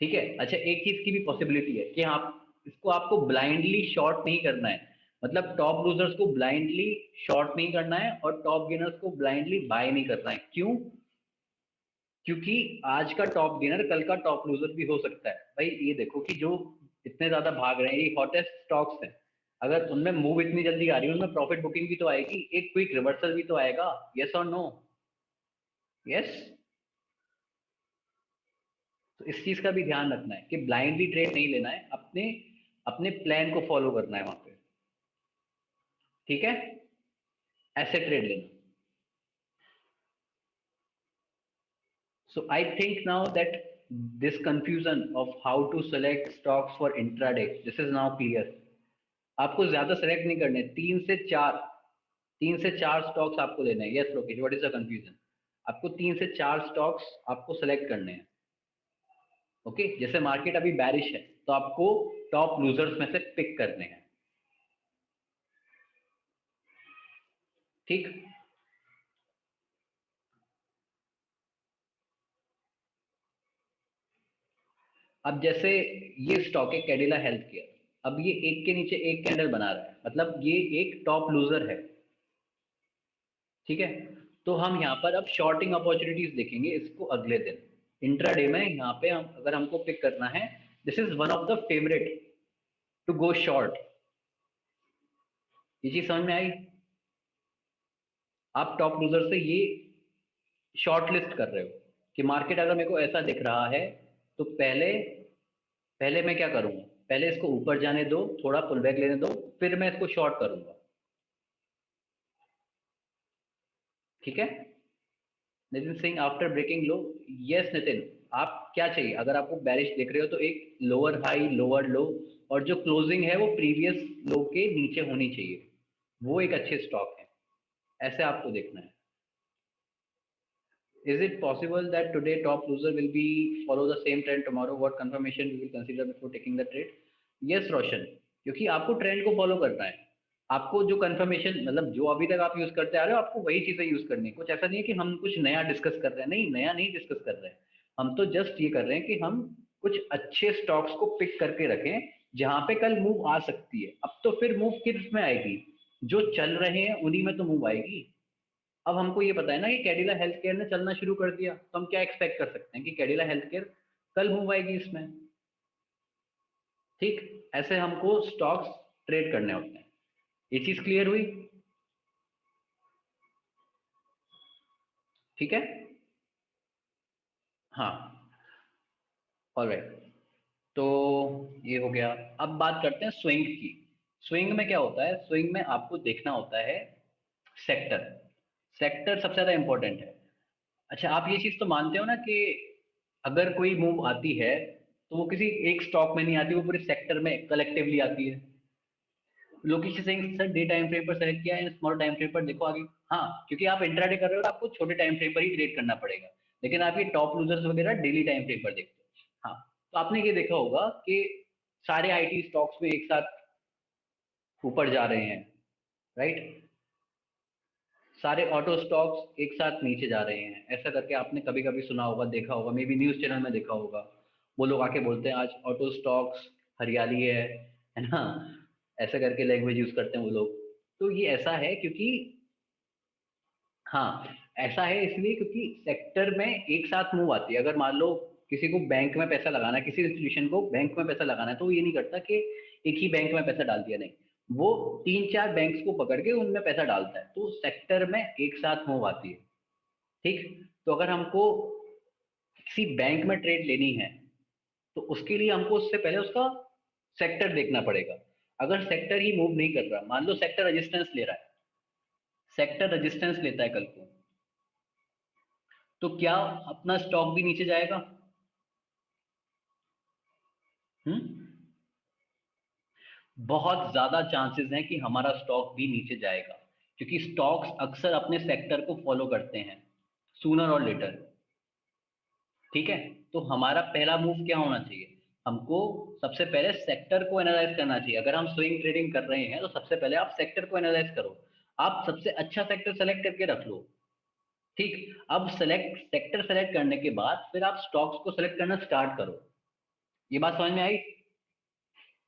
ठीक है, अच्छा एक चीज की भी पॉसिबिलिटी है कि आप इसको आपको ब्लाइंडली शॉर्ट नहीं करना है, मतलब टॉप लूजर्स को ब्लाइंडली शॉर्ट नहीं करना है और टॉप गेनर्स को ब्लाइंडली बाय नहीं करना है। क्यों? क्योंकि आज का टॉप गेनर कल का टॉप लूजर भी हो सकता है। भाई ये देखो कि जो इतने ज्यादा भाग रहे हैं, ये हॉटेस्ट स्टॉक्स हैं, अगर उनमें मूव इतनी जल्दी आ रही है, उनमें प्रॉफिट बुकिंग भी तो आएगी, एक क्विक रिवर्सल भी तो आएगा। यस और नो? यस। तो इस चीज का भी ध्यान रखना है कि ब्लाइंडली ट्रेड नहीं लेना है, अपने अपने प्लान को फॉलो करना है वहां पे। ठीक है, ऐसे ट्रेड लेना। So I think now that this confusion of how to select stocks for intraday, this is now clear. आपको ज्यादा सेलेक्ट नहीं करने, तीन से चार स्टॉक्स आपको लेने हैं। Yes Lokesh, what is the confusion? आपको तीन से चार स्टॉक्स आपको सेलेक्ट करने हैं। ओके, जैसे मार्केट अभी बैरिश है तो आपको टॉप लूजर्स में से पिक करने हैं। ठीक। अब जैसे ये स्टॉक है कैडिला हेल्थ केयर, अब ये एक के नीचे एक कैंडल बना रहा है, मतलब ये एक टॉप लूजर है। ठीक है, तो हम यहाँ पर अब शॉर्टिंग अपॉर्चुनिटीज देखेंगे इसको अगले दिन इंट्राडे में। यहाँ पे हम अगर हमको पिक करना है, this is one of the favourite to go short. ये चीज समझ में आई? आप टॉप लूजर से ये शॉर्ट लिस्ट कर रहे हो कि मार्केट अगर मेरे को ऐसा दिख रहा है तो पहले पहले मैं क्या करूंगा, पहले इसको ऊपर जाने दो, थोड़ा पुल बैक लेने दो, फिर मैं इसको शॉर्ट करूंगा। ठीक है, नितिन सिंह आफ्टर ब्रेकिंग लो। यस नितिन, आप क्या चाहिए, अगर आपको बैरिश देख रहे हो तो एक लोअर हाई लोअर लो, और जो क्लोजिंग है वो प्रीवियस लो के नीचे होनी चाहिए, वो एक अच्छे स्टॉक है। ऐसे आपको देखना है। Is it possible that today top loser will be follow the same trend tomorrow? What confirmation we will consider before taking the trade? Yes रोशन, क्योंकि आपको ट्रेंड को फॉलो करना है। आपको जो कंफर्मेशन मतलब जो अभी तक आप यूज करते आ रहे हो आपको वही चीजें यूज करनी है। कुछ ऐसा नहीं है कि हम कुछ नया डिस्कस कर रहे हैं, नहीं नया नहीं डिस्कस कर रहे हैं। हम तो जस्ट ये कर रहे हैं कि हम कुछ अच्छे स्टॉक्स को पिक करके रखें जहां पे कल मूव आ सकती है। अब तो फिर मूव किस में आएगी? जो चल रहे हैं उन्हीं में तो मूव आएगी। अब हमको ये पता है ना कि कैडिला हेल्थ केयर ने चलना शुरू कर दिया, तो हम क्या एक्सपेक्ट कर सकते हैं कि कैडिला हेल्थ केयर कल मूव आएगी इसमें। ठीक, ऐसे हमको स्टॉक्स ट्रेड करने होते हैं। ये चीज क्लियर हुई? ठीक है। हाँ, ऑलराइट। तो ये हो गया। अब बात करते हैं स्विंग की। स्विंग में क्या होता है? स्विंग में आपको देखना होता है सेक्टर। सेक्टर सबसे ज्यादा इंपॉर्टेंट है। अच्छा, आप ये चीज तो मानते हो ना कि अगर कोई मूव आती है तो वो किसी एक स्टॉक में नहीं आती, वो पूरे सेक्टर में कलेक्टिवली आती है। Lokesh Singh sir day time frame पर सेलेक्ट किया है, स्मॉल टाइम फ्रेम पर देखो आगे। हाँ, क्योंकि आप इंट्राडे कर रहे हो तो आपको छोटे टाइम फ्रेम पर ही ट्रेड करना पड़ेगा, लेकिन आप ये टॉप लूजर्स वगैरह डेली टाइम फ्रेम पर देखते हो। हाँ, तो आपने ये देखा होगा कि सारे आईटी स्टॉक्स में एक साथ ऊपर जा रहे हैं, राइट? सारे ऑटो स्टॉक्स एक साथ नीचे जा रहे हैं, ऐसा करके आपने कभी कभी सुना होगा, देखा होगा, मे बी न्यूज चैनल में देखा होगा। वो लोग आके बोलते हैं आज ऑटो स्टॉक्स हरियाली है ना? ऐसा करके लैंग्वेज यूज करते हैं वो लोग। तो ये ऐसा है क्योंकि हाँ, ऐसा है इसलिए क्योंकि सेक्टर में एक साथ मूव आती है। अगर मान लो किसी को बैंक में पैसा लगाना है, किसी इंस्टीट्यूशन को बैंक में पैसा लगाना है, तो वो ये नहीं करता कि एक ही बैंक में पैसा डाल दिया, नहीं, वो तीन चार बैंक्स को पकड़ के उनमें पैसा डालता है, तो सेक्टर में एक साथ मूव आती है। ठीक, तो अगर हमको किसी बैंक में ट्रेड लेनी है तो उसके लिए हमको उससे पहले उसका सेक्टर देखना पड़ेगा। अगर सेक्टर ही मूव नहीं कर रहा, मान लो सेक्टर रेजिस्टेंस ले रहा है, सेक्टर रेजिस्टेंस लेता है कल को, तो क्या अपना स्टॉक भी नीचे जाएगा? हम्म, बहुत ज्यादा चांसेस हैं कि हमारा स्टॉक भी नीचे जाएगा, क्योंकि स्टॉक्स अक्सर अपने सेक्टर को फॉलो करते हैं सूनर और लेटर। ठीक है, तो हमारा पहला मूव क्या होना चाहिए? हमको सबसे पहले सेक्टर को एनालाइज करना चाहिए। अगर हम स्विंग ट्रेडिंग कर रहे हैं तो सबसे पहले आप सेक्टर को एनालाइज करो। आप सबसे अच्छा सेक्टर सेलेक्ट करके रख लो। ठीक, अब सेलेक्ट सेक्टर सेलेक्ट करने के बाद फिर आप स्टॉक्स को सेलेक्ट करना स्टार्ट करो। ये बात समझ में आई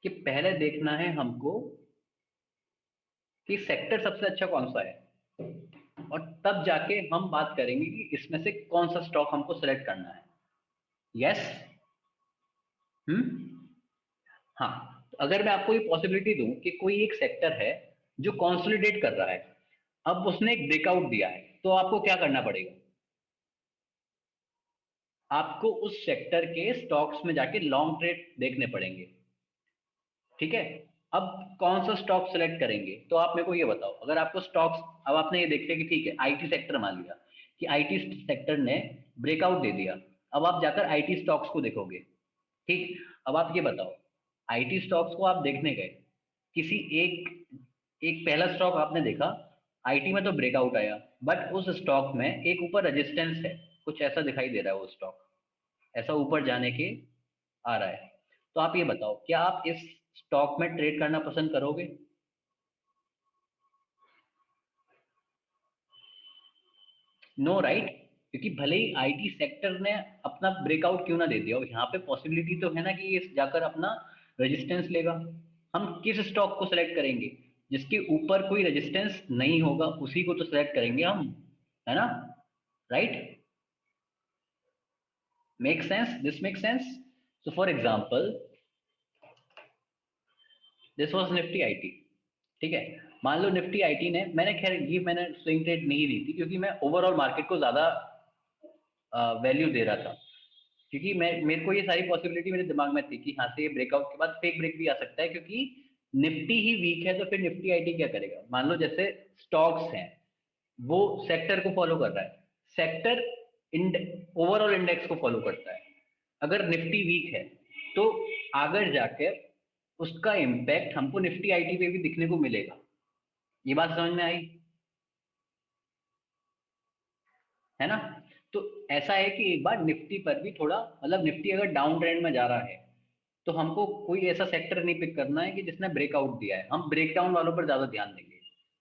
कि पहले देखना है हमको कि सेक्टर सबसे अच्छा कौन सा है, और तब जाके हम बात करेंगे कि इसमें से कौन सा स्टॉक हमको सेलेक्ट करना है। यस। हम्म। हाँ, तो अगर मैं आपको ये पॉसिबिलिटी दूं कि कोई एक सेक्टर है जो कॉन्सोलिडेट कर रहा है, अब उसने एक ब्रेकआउट दिया है, तो आपको क्या करना पड़ेगा? आपको उस सेक्टर के स्टॉक्स में जाके लॉन्ग ट्रेड देखने पड़ेंगे। ठीक है, अब कौन सा स्टॉक सेलेक्ट करेंगे तो आप मेरे को ये बताओ। अगर आपको स्टॉक्स, अब आपने ये देख लिया कि ठीक है आईटी सेक्टर, मान लिया कि आईटी सेक्टर ने ब्रेकआउट दे दिया, अब आप जाकर आईटी स्टॉक्स को देखोगे। ठीक, अब आप ये बताओ, आईटी स्टॉक्स को आप देखने गए, किसी एक एक पहला स्टॉक आपने देखा, आईटी में तो ब्रेकआउट आया, बट उस स्टॉक में एक ऊपर रेजिस्टेंस है, कुछ ऐसा दिखाई दे रहा है, वो स्टॉक ऐसा ऊपर जाने के आ रहा है। तो आप ये बताओ, क्या आप इस स्टॉक में ट्रेड करना पसंद करोगे? No, right? क्योंकि भले ही आईटी सेक्टर ने अपना ब्रेकआउट क्यों ना दे दिया हो, यहाँ पे पॉसिबिलिटी तो है ना कि ये जाकर अपना रेजिस्टेंस लेगा। हम किस स्टॉक को सिलेक्ट करेंगे? जिसके ऊपर कोई रेजिस्टेंस नहीं होगा उसी को तो सिलेक्ट करेंगे हम, है ना? Right? Make sense? This make sense? So for example, this was Nifty IT. ठीक है, मान लो निफ्टी आईटी ने, मैंने खैर ये मैंने स्विंग ट्रेड नहीं दी थी क्योंकि मैं ओवरऑल मार्केट को ज्यादा वैल्यू दे रहा था, क्योंकि मैं मेरे को ये सारी पॉसिबिलिटी मेरे दिमाग में थी कि हाँ से ये ब्रेकआउट के बाद फेक ब्रेक भी आ सकता है, क्योंकि निफ्टी ही वीक है तो फिर निफ्टी आईटी क्या करेगा? मान लो जैसे स्टॉक्स हैं, वो सेक्टर को फॉलो कर रहा है, सेक्टर ओवरऑल इंडेक्स को फॉलो करता है। अगर निफ्टी वीक है तो आगे जाकर उसका इम्पैक्ट हमको निफ्टी आईटी पे भी दिखने को मिलेगा। ये बात समझ में आई? है ना? तो ऐसा है कि एक बार निफ्टी पर भी थोड़ा, मतलब निफ्टी अगर डाउन ट्रेंड में जा रहा है तो हमको कोई ऐसा सेक्टर नहीं पिक करना है कि जिसने ब्रेकआउट दिया है, हम ब्रेकडाउन वालों पर ज्यादा ध्यान देंगे।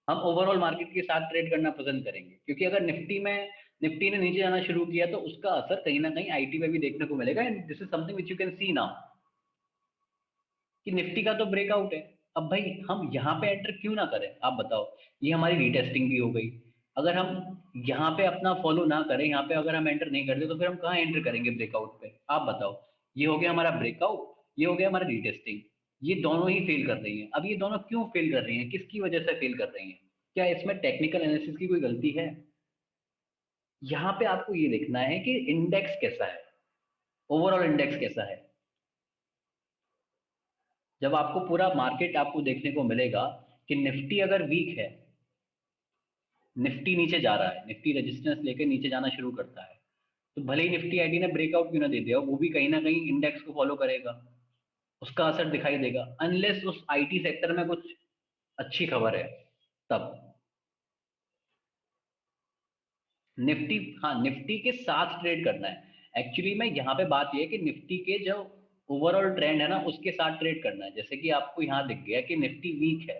हम ओवरऑल मार्केट के साथ ट्रेड करना पसंद करेंगे, क्योंकि अगर निफ्टी ने नीचे जाना शुरू किया तो उसका असर कहीं ना कहीं आईटी में भी देखने को मिलेगा। And this is something which you can C now कि निफ्टी का तो ब्रेकआउट है। अब भाई हम यहाँ पे एंटर क्यों ना करें, आप बताओ। ये हमारी रीटेस्टिंग भी हो गई। अगर हम यहाँ पे अपना फॉलो ना करें, यहाँ पे अगर हम एंटर नहीं करते तो फिर हम कहाँ एंटर करेंगे ब्रेकआउट पे, आप बताओ। ये हो गया हमारा ब्रेकआउट, ये हो गया हमारा रीटेस्टिंग। ये दोनों ही फेल कर रही हैं। अब ये दोनों क्यों फेल कर रही हैं, किसकी वजह से फेल कर रही हैं? क्या इसमें टेक्निकल एनालिसिस की कोई गलती है? यहाँ पे आपको ये देखना है कि इंडेक्स कैसा है, ओवरऑल इंडेक्स कैसा है। जब आपको पूरा मार्केट आपको देखने को मिलेगा कि निफ्टी अगर वीक है, निफ्टी नीचे जा रहा है, निफ्टी रेजिस्टेंस लेकर नीचे जाना शुरू करता है, तो भले ही निफ्टी आईटी ने ब्रेकआउट क्यों ना दे दिया, वो भी कहीं ना कहीं इंडेक्स को फॉलो करेगा, उसका असर दिखाई देगा, अनलेस उस आईटी सेक्टर में कुछ अच्छी खबर है तब। निफ्टी, हाँ निफ्टी के साथ ट्रेड करना है। एक्चुअली में यहाँ पे बात ये है कि निफ्टी के जो ओवरऑल ट्रेंड है ना उसके साथ ट्रेड करना है। जैसे कि आपको यहाँ दिख गया कि निफ्टी वीक है,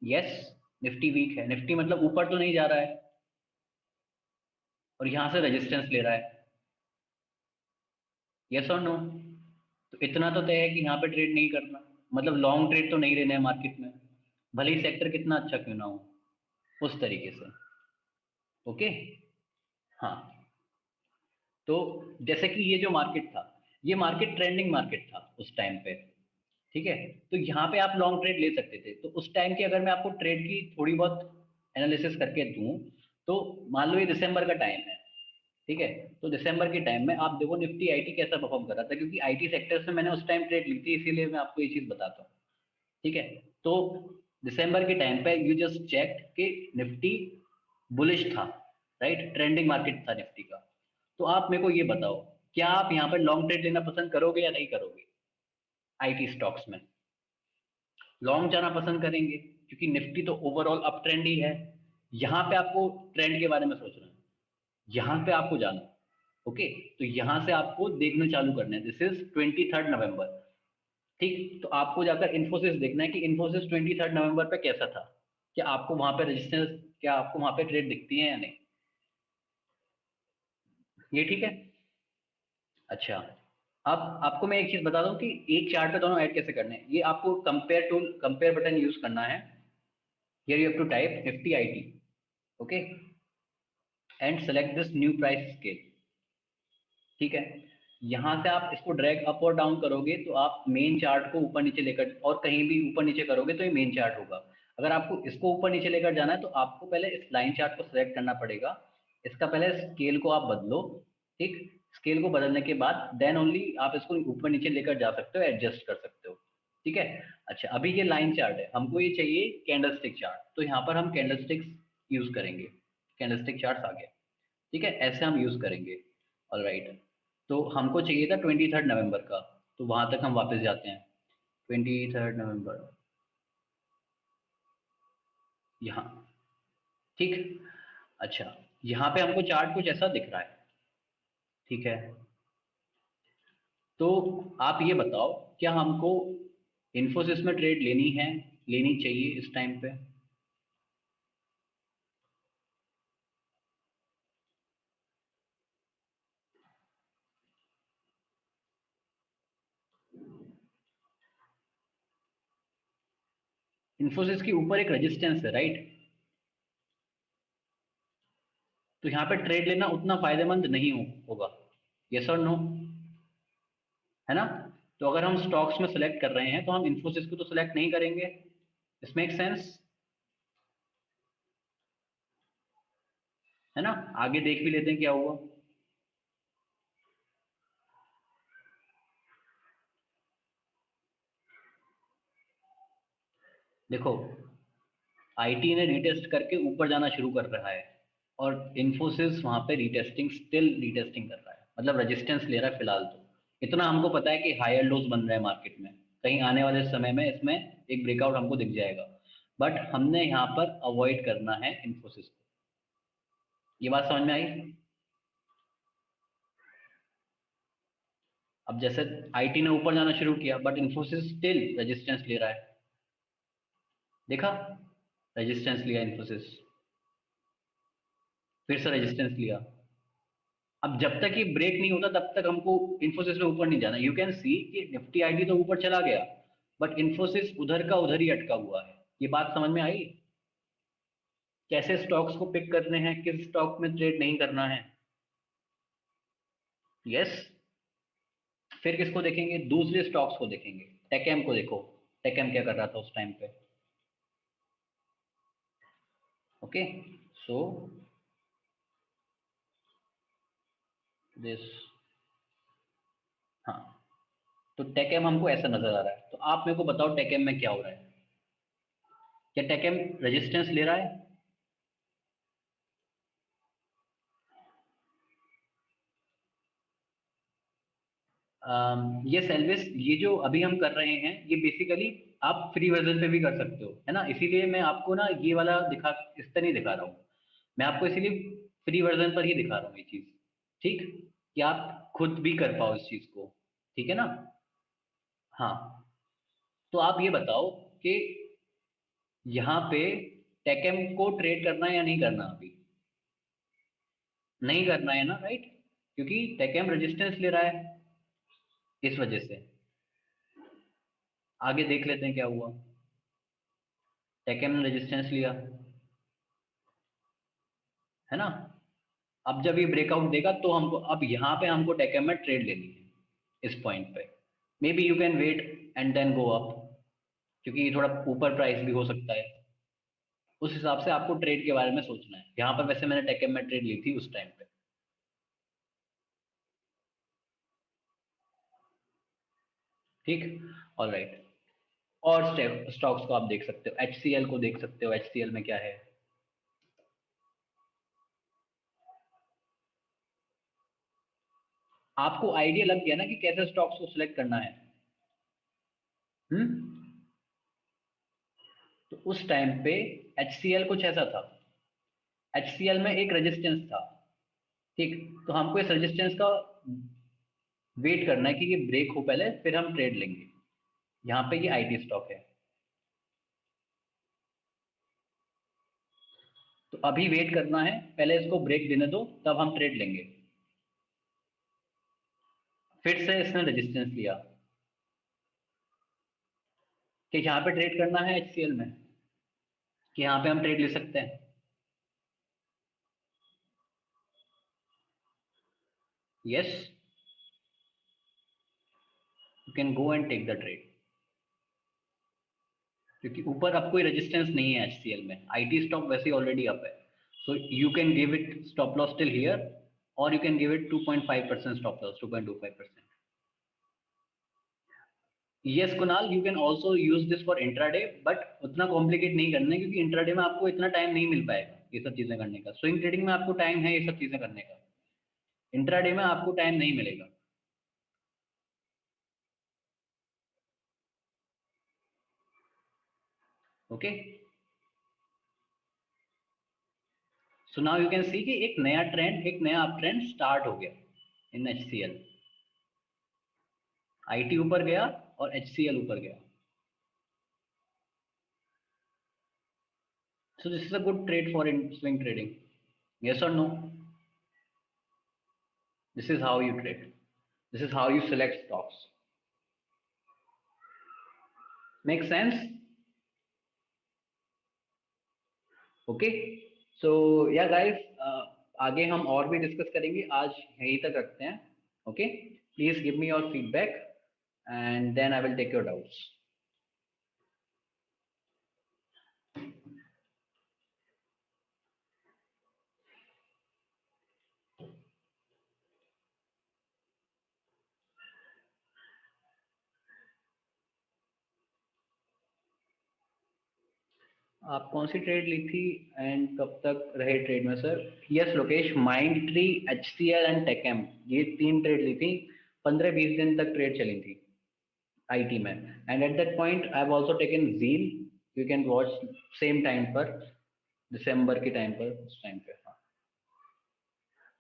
यस निफ्टी वीक है, निफ्टी मतलब ऊपर तो नहीं जा रहा है और यहाँ से रेजिस्टेंस ले रहा है, यस और नो। तो इतना तो तय है कि यहाँ पे ट्रेड नहीं करना, मतलब लॉन्ग ट्रेड तो नहीं लेना है मार्केट में, भले ही सेक्टर कितना अच्छा क्यों ना हो, उस तरीके से। ओके, हाँ। तो जैसे कि ये जो मार्केट था, ये मार्केट ट्रेंडिंग मार्केट था उस टाइम पे, ठीक है। तो यहाँ पे आप लॉन्ग ट्रेड ले सकते थे। तो उस टाइम की अगर मैं आपको ट्रेड की थोड़ी बहुत एनालिसिस करके दूं, तो मान लो ये दिसंबर का टाइम है, ठीक है। तो दिसंबर के टाइम में आप देखो निफ्टी आईटी कैसा परफॉर्म कर रहा था, क्योंकि आईटी सेक्टर से मैंने उस टाइम ट्रेड ली थी, इसीलिए मैं आपको ये चीज बताता हूँ, ठीक है। तो दिसंबर के टाइम पे यू जस्ट चेक कि निफ्टी बुलिश था, राइट, ट्रेंडिंग मार्केट था निफ्टी का। तो आप मेरे को ये बताओ, क्या आप यहाँ पर लॉन्ग ट्रेड लेना पसंद करोगे या नहीं करोगे आईटी स्टॉक्स में? लॉन्ग जाना पसंद करेंगे, क्योंकि निफ्टी तो ओवरऑल अप ट्रेंड ही है। यहाँ पे आपको ट्रेंड के बारे में सोचना है, यहाँ पे आपको जाना है, ओके। तो यहाँ से आपको देखना चालू करना है, दिस इज 23 नवंबर, ठीक। तो आपको जाकर इन्फोसिस देखना है कि इन्फोसिस 23 नवंबर पे कैसा था, क्या आपको वहां पे रेजिस्टेंस, क्या आपको वहां पे ट्रेड दिखती है या नहीं? ये ठीक है। अच्छा, अब आपको मैं एक चीज बता दूं कि एक चार्ट पे दोनों ऐड कैसे करने हैं। ये आपको कंपेयर बटन यूज करना है। Here you have to type Nifty IT, okay, and select this new price scale, ठीक है। यहाँ से आप इसको ड्रैग अप और डाउन करोगे तो आप मेन चार्ट को ऊपर नीचे लेकर, और कहीं भी ऊपर नीचे करोगे तो ये मेन चार्ट होगा। अगर आपको इसको ऊपर नीचे लेकर जाना है तो आपको पहले इस लाइन चार्ट को सिलेक्ट करना पड़ेगा, इसका पहले स्केल को आप बदलो, ठीक। स्केल को बदलने के बाद देन ओनली आप इसको ऊपर नीचे लेकर जा सकते हो, एडजस्ट कर सकते हो, ठीक है। अच्छा, अभी ये लाइन चार्ट है, हमको ये चाहिए कैंडलस्टिक चार्ट, तो यहाँ पर हम कैंडलस्टिक्स यूज करेंगे। कैंडलस्टिक चार्ट आ गया, ठीक है, ऐसे हम यूज करेंगे। ऑलराइट, तो हमको चाहिए था 23 नवंबर का, तो वहां तक हम वापस जाते हैं। 23 नवंबर, यहाँ, ठीक। अच्छा, यहाँ पे हमको चार्ट कुछ ऐसा दिख रहा है, ठीक है। तो आप ये बताओ, क्या हमको इन्फोसिस में ट्रेड लेनी है, लेनी चाहिए इस टाइम पे? इन्फोसिस के ऊपर एक रेजिस्टेंस है, राइट। तो यहाँ पे ट्रेड लेना उतना फायदेमंद नहीं होगा, यस और नो, है ना। तो अगर हम स्टॉक्स में सेलेक्ट कर रहे हैं तो हम इन्फोसिस को तो सेलेक्ट नहीं करेंगे, दिस मेक सेंस, है ना। आगे देख भी लेते हैं क्या हुआ। देखो, आईटी ने रीटेस्ट करके ऊपर जाना शुरू कर रहा है, और इन्फोसिस वहां पे रीटेस्टिंग, स्टिल रीटेस्टिंग कर रहा है, मतलब रेजिस्टेंस ले रहा है फिलहाल। तो इतना हमको पता है कि हायर लोज बन रहे हैं मार्केट में, कहीं आने वाले समय में इसमें एक ब्रेकआउट हमको दिख जाएगा, बट हमने यहाँ पर अवॉइड करना है इन्फोसिस को। ये बात समझ में आई? अब जैसे आईटी ने ऊपर जाना शुरू किया, बट इन्फोसिस स्टिल रेजिस्टेंस ले रहा है। देखा, रेजिस्टेंस लिया इन्फोसिस, फिर से रेजिस्टेंस लिया। अब जब तक ये ब्रेक नहीं होता तब तक हमको इन्फोसिस में ऊपर नहीं जाना। यू कैन सी कि निफ्टी आईटी तो ऊपर चला गया, बट इन्फोसिस उधर का उधर ही अटका हुआ है। ये बात समझ में आई? कैसे स्टॉक्स को पिक करने हैं, किस स्टॉक में ट्रेड नहीं करना है। यस। फिर किसको देखेंगे? दूसरे स्टॉक्स को देखेंगे। टेकेम को देखो, टेकेम क्या कर रहा था उस टाइम पे। ओके, सो दिस, हाँ, तो टेकेम हमको ऐसा नजर आ रहा है। तो आप मेरे को बताओ टेकेम में क्या हो रहा है? क्या टेकेम रेजिस्टेंस ले रहा है? ये सेल्विस, ये जो अभी हम कर रहे हैं ये बेसिकली आप फ्री वर्जन पे भी कर सकते हो, है ना। इसीलिए मैं आपको ना ये वाला दिखा, इस तरह नहीं दिखा रहा हूँ। मैं आपको इसीलिए फ्री वर्जन पर ही दिखा रहा हूँ ये चीज, ठीक, कि आप खुद भी कर पाओ इस चीज को। ठीक है ना। हाँ, तो आप ये बताओ कि यहाँ पे टेकेम को ट्रेड करना है या नहीं करना अभी? नहीं करना है ना, राइट, क्योंकि टेकेम रेजिस्टेंस ले रहा है, इस वजह से। आगे देख लेते हैं क्या हुआ। टेकेम ने रेजिस्टेंस लिया, है ना। अब जब ये ब्रेकआउट देगा तो हमको, अब यहाँ पे हमको टेकेम में ट्रेड लेनी है इस पॉइंट पे। Maybe you can wait and then go up, क्योंकि ये थोड़ा ऊपर प्राइस भी हो सकता है। उस हिसाब से आपको ट्रेड के बारे में सोचना है। यहाँ पर वैसे मैंने टेकेम में ट्रेड ली थी उस टाइम पे। ठीक, ऑल राइट। और स्टॉक्स को आप देख सकते हो, एचसीएल को देख सकते हो। एचसीएल में क्या है? आपको आइडिया लग गया ना कि कैसे स्टॉक्स को सिलेक्ट करना है। हम्म। तो उस टाइम पे एचसीएल कुछ ऐसा था। एचसीएल में एक रेजिस्टेंस था, ठीक। तो हमको इस रेजिस्टेंस का वेट करना है कि ये ब्रेक हो पहले, फिर हम ट्रेड लेंगे। यहाँ पे ये आईटी स्टॉक है, तो अभी वेट करना है, पहले इसको ब्रेक देने दो तब हम ट्रेड लेंगे। फिर से इसने रेजिस्टेंस लिया कि यहाँ पे ट्रेड करना है एचसीएल में, कि यहाँ पे हम ट्रेड ले सकते हैं। Yes, you can go and take the trade, क्योंकि ऊपर अब कोई रेजिस्टेंस नहीं है एचसीएल में। आईटी स्टॉक वैसे ही ऑलरेडी अप है। So you can give it stop loss till here, और you can give it 2.5% stop loss, 2.25%। Yes Kunal, you can also use this for intraday, but उतना कॉम्प्लिकेट नहीं करना है, क्योंकि इंट्राडे में आपको इतना टाइम नहीं मिल पाएगा ये सब चीजें करने का। स्विंग ट्रेडिंग में आपको टाइम है ये सब चीजें करने का, इंट्राडे में आपको टाइम नहीं मिलेगा। Okay, so now you can see कि एक नया ट्रेंड, एक नया अप ट्रेंड स्टार्ट हो गया इन एचसीएल। आईटी ऊपर गया और एचसीएल ऊपर गया। So this is a good trade for in swing trading. Yes or no? This is how you trade. This is how you select stocks. Make sense? Okay. So yeah guys, आगे हम और भी discuss करेंगे, आज यहीं तक रखते हैं। Okay, please give me your feedback and then I will take your doubts. आप कौन सी ट्रेड ली थी एंड कब तक रहे ट्रेड में sir? Yes Lokesh, Mindtree, HCL and TechM, ये तीन ट्रेड ली थी। 15-20 दिन तक ट्रेड चली थी आईटी में। And at that point I have also taken zeal. You can watch same time पर, दिसंबर के टाइम पर, उस टाइम पे। हाँ,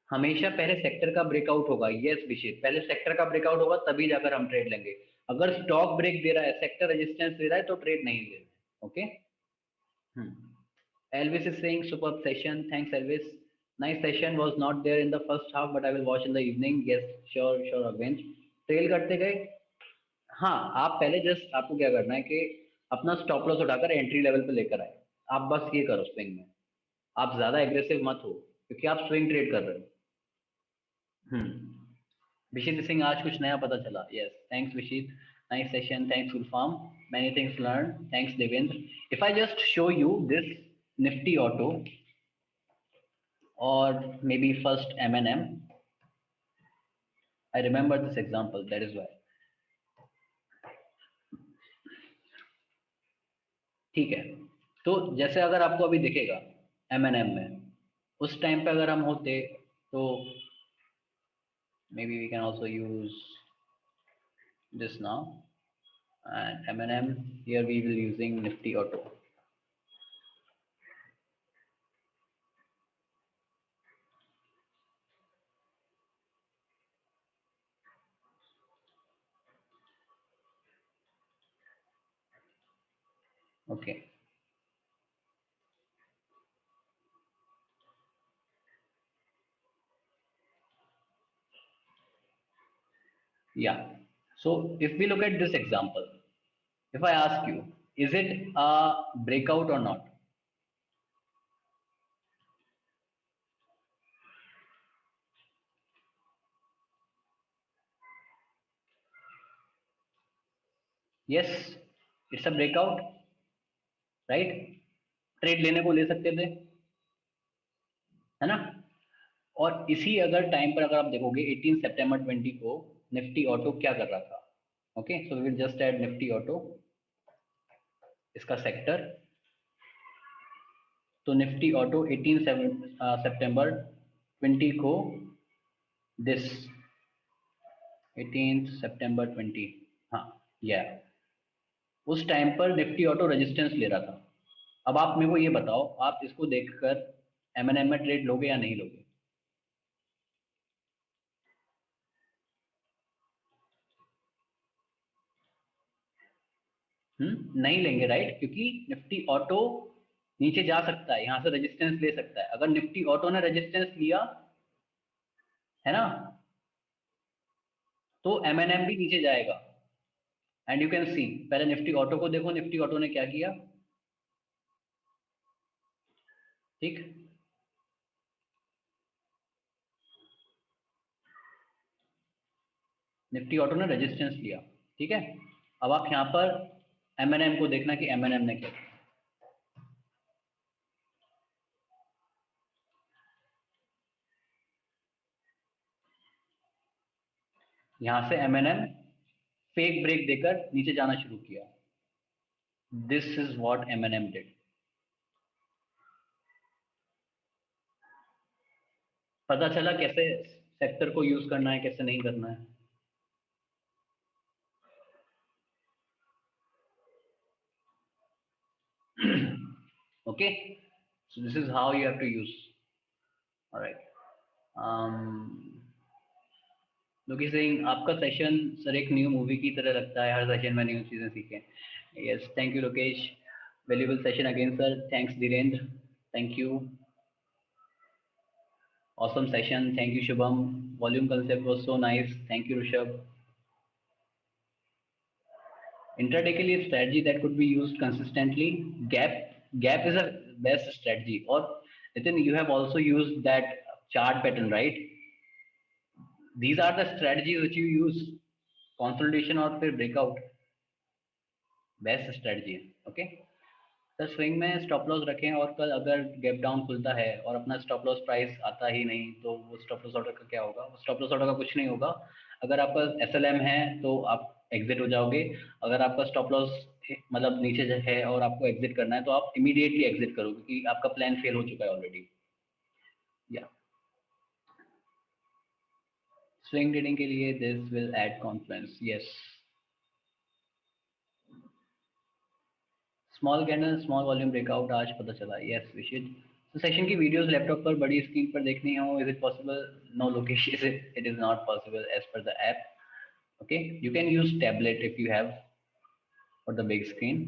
हमेशा पहले सेक्टर का ब्रेकआउट होगा। यस विशेष, पहले सेक्टर का ब्रेकआउट होगा तभी जाकर हम ट्रेड लेंगे। अगर स्टॉक ब्रेक दे रहा है, सेक्टर रेजिस्टेंस दे रहा है, तो ट्रेड नहीं लेना है। Okay. Elvis is saying superb session. Thanks Elvis. Nice session, was not there in the first half but I will watch in the evening. Yes, sure Arvind. Trail करते गए। हाँ, आप पहले जस्ट आपको क्या करना है कि अपना स्टॉप लॉस उठाकर एंट्री लेवल पे लेकर आए। आप बस ये करो स्विंग में। आप ज्यादा एग्रेसिव मत हो क्योंकि आप स्विंग ट्रेड कर रहे हो। विशित सिंह, आज कुछ नया पता चला। Yes, thanks Vishit. Nice session, thanks Gulfam. Many things learn, thanks Devendra. If I just show you this Nifty auto or maybe first M&M. I remember this example, that is why. ठीक है, तो जैसे अगर आपको अभी दिखेगा M&M में, उस टाइम पे अगर हम होते तो maybe we can also use this now, and M&M here we will using Nifty Auto. Okay. Yeah. So if we look at this example, if I ask you, is it a breakout or not? Yes, it's a breakout, right? Trade लेने को ले सकते थे, है ना? और इसी अगर टाइम पर अगर आप देखोगे 18 सितंबर 20 को निफ्टी ऑटो क्या कर रहा था। Okay, so we will just add Nifty auto, इसका सेक्टर। तो निफ्टी ऑटो 18 सितंबर 20 को दिस 18 सितंबर 20, हाँ या उस टाइम पर निफ्टी ऑटो रेजिस्टेंस ले रहा था। अब आप मेरे को ये बताओ, आप इसको देखकर M&M में ट्रेड लोगे या नहीं लोगे? नहीं लेंगे, राइट? क्योंकि निफ्टी ऑटो नीचे जा सकता है, यहां से रेजिस्टेंस ले सकता है। अगर निफ्टी ऑटो ने रेजिस्टेंस लिया, है ना, तो M&M भी नीचे जाएगा। एंड यू कैन सी, पहले निफ्टी ऑटो को देखो, निफ्टी ऑटो ने क्या किया। ठीक, निफ्टी ऑटो ने रेजिस्टेंस लिया। ठीक है, अब आप यहां पर M&M को देखना कि M&M ने क्या किया। यहां से M&M फेक ब्रेक देकर नीचे जाना शुरू किया। This is what M&M did. पता चला कैसे सेक्टर को यूज करना है, कैसे नहीं करना है। Okay, so this is how you have to use. All right. Lokesh Singh, आपका सेशन सर एक न्यू मूवी की तरह लगता है, हर सेशन में न्यू चीजें सीखें। Yes, thank you Lokesh. Valuable session again sir, thanks Dhirendra, thank you. Awesome session, thank you Shubham. Volume concept was so nice, thank you Rishabh. Intraday के लिए strategy that could be used consistently, gap is a best strategy. और Nitin, you have also used that chart pattern, right? These are the strategies which you use, consolidation और फिर breakout, best strategy है। Okay sir, swing में stop loss रखें और कल अगर gap down खुलता है और अपना स्टॉप लॉस प्राइस आता ही नहीं, तो वो स्टॉप लॉस ऑर्डर का क्या होगा? वो स्टॉप लॉस ऑर्डर का कुछ नहीं होगा। अगर आपका SLM है तो आप एग्जिट हो जाओगे। अगर आपका स्टॉप लॉस मतलब नीचे है और आपको एग्जिट करना है तो आप इमीडिएटली एग्जिट करो, क्योंकि आपका प्लान फेल हो चुका है ऑलरेडी। या स्विंग ट्रेडिंग के लिए this will add confidence. Yes, small candle small volume breakout आज पता चला। यस विशित, तो सेशन की वीडियोस लैपटॉप पर बड़ी स्क्रीन पर देखनी हो, is it possible? No Lokesh, it is not possible as per the app. Okay, you can use tablet if you have for the big screen.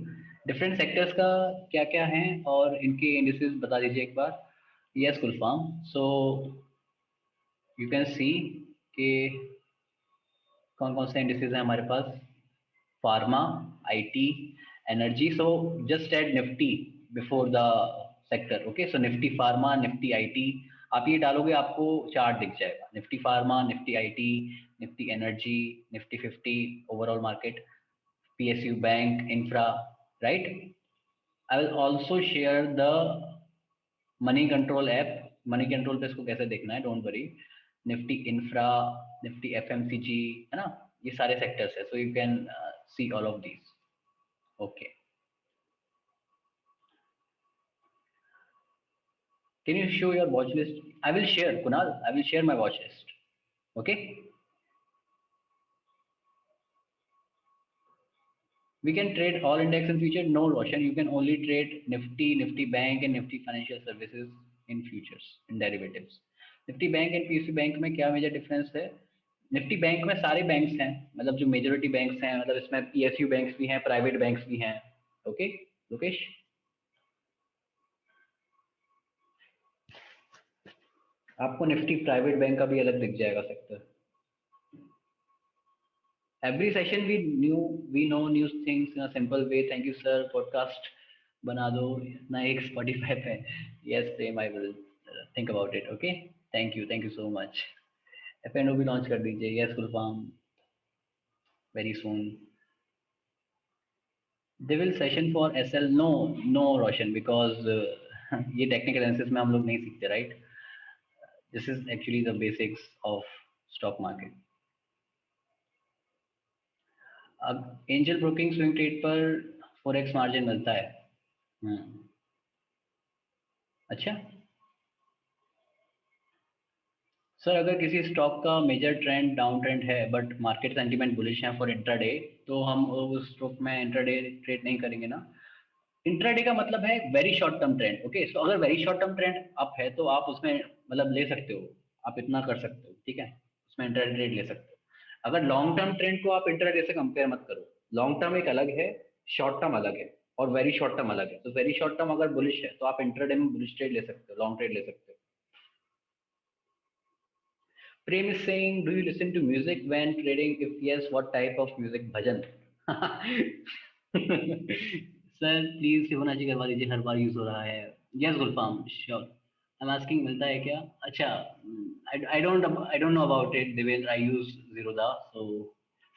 Different sectors का क्या क्या है और इनके इंडिसेस बता दीजिए एक बार. Yes Gulfam, so you can see कि कौन कौन से इंडिसेस हैं हमारे पास. Pharma, IT, energy. So just add Nifty before the sector. Okay, so Nifty pharma, Nifty IT. आप ये डालोगे आपको चार्ट दिख जाएगा. Nifty pharma, Nifty IT, Nifty energy, Nifty 50 overall market, PSU bank, infra. Right. I will also share the Moneycontrol app. Moneycontrol पे इसको कैसे देखना है, don't worry. Nifty infra, Nifty FMCG, है ना, ये सारे सेक्टर्स है. So you can see all of these. Okay, can you show your watch list? I will share, Kunal, I will share my watch list. Okay, we can trade all index in future. No, Roshan, you can only trade nifty, nifty bank and nifty financial services in futures, in derivatives. Nifty bank and PSU bank में क्या major difference है? Nifty bank में सारे banks हैं, मतलब जो majority banks हैं, मतलब इसमें पीएसयू बैंक्स भी हैं, प्राइवेट बैंक्स भी हैं. ओके लोकेश, आपको निफ्टी प्राइवेट बैंक का भी अलग दिख जाएगा sector. Every session we know new things in a simple way. Thank you sir. Podcast बना दो ना एक Spotify पे. Yes same, I will think about it. Okay, thank you so much. FNO भी लॉन्च कर दीजिए. Yes Gulfam, very soon. They will session for SL. No Roshan, because ये technical analysis में हम लोग नहीं सीखते, right? This is actually the basics of stock market. अब एंजल ब्रोकिंग स्विंग ट्रेड पर फॉरेक्स मार्जिन मिलता है. अच्छा सर, अगर किसी स्टॉक का मेजर ट्रेंड डाउन ट्रेंड है बट मार्केट सेंटीमेंट बुलिश है फॉर इंट्राडे, तो हम उस स्टॉक में इंट्राडे ट्रेड नहीं करेंगे ना. इंट्राडे का मतलब है very short term trend. Okay, so अगर very short term trend up है तो आप उसमें मतलब ले सकते हो, आप इतना कर सकते हो, ठीक है, उसमें इंट्राडे ट्रेड ले सकते हो. अगर लॉन्ग टर्म ट्रेंड को आप इंट्राडे से कंपेयर मत करो. लॉन्ग टर्म एक अलग है, शॉर्ट टर्म अलग है, और वेरी शॉर्ट टर्म अलग है. तो वेरी शॉर्ट टर्म अगर बुलिश है तो आप इंट्राडे में बुलिश ट्रेड ले सकते हो, लॉन्ग ट्रेड ले सकते हो. Prem is saying, do you listen to music when trading? If yes, what type of music? Bhajan. Sir please Fibonacci करवा दीजिए, हर बार यूज हो रहा है. Yes Gulfam, sure. I am asking मिलता है क्या? अच्छा, I don't know about it Devendra. I use Zerodha, so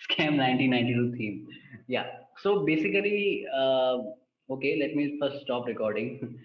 scam 1992 theme. Yeah, so basically, okay, let me first stop recording.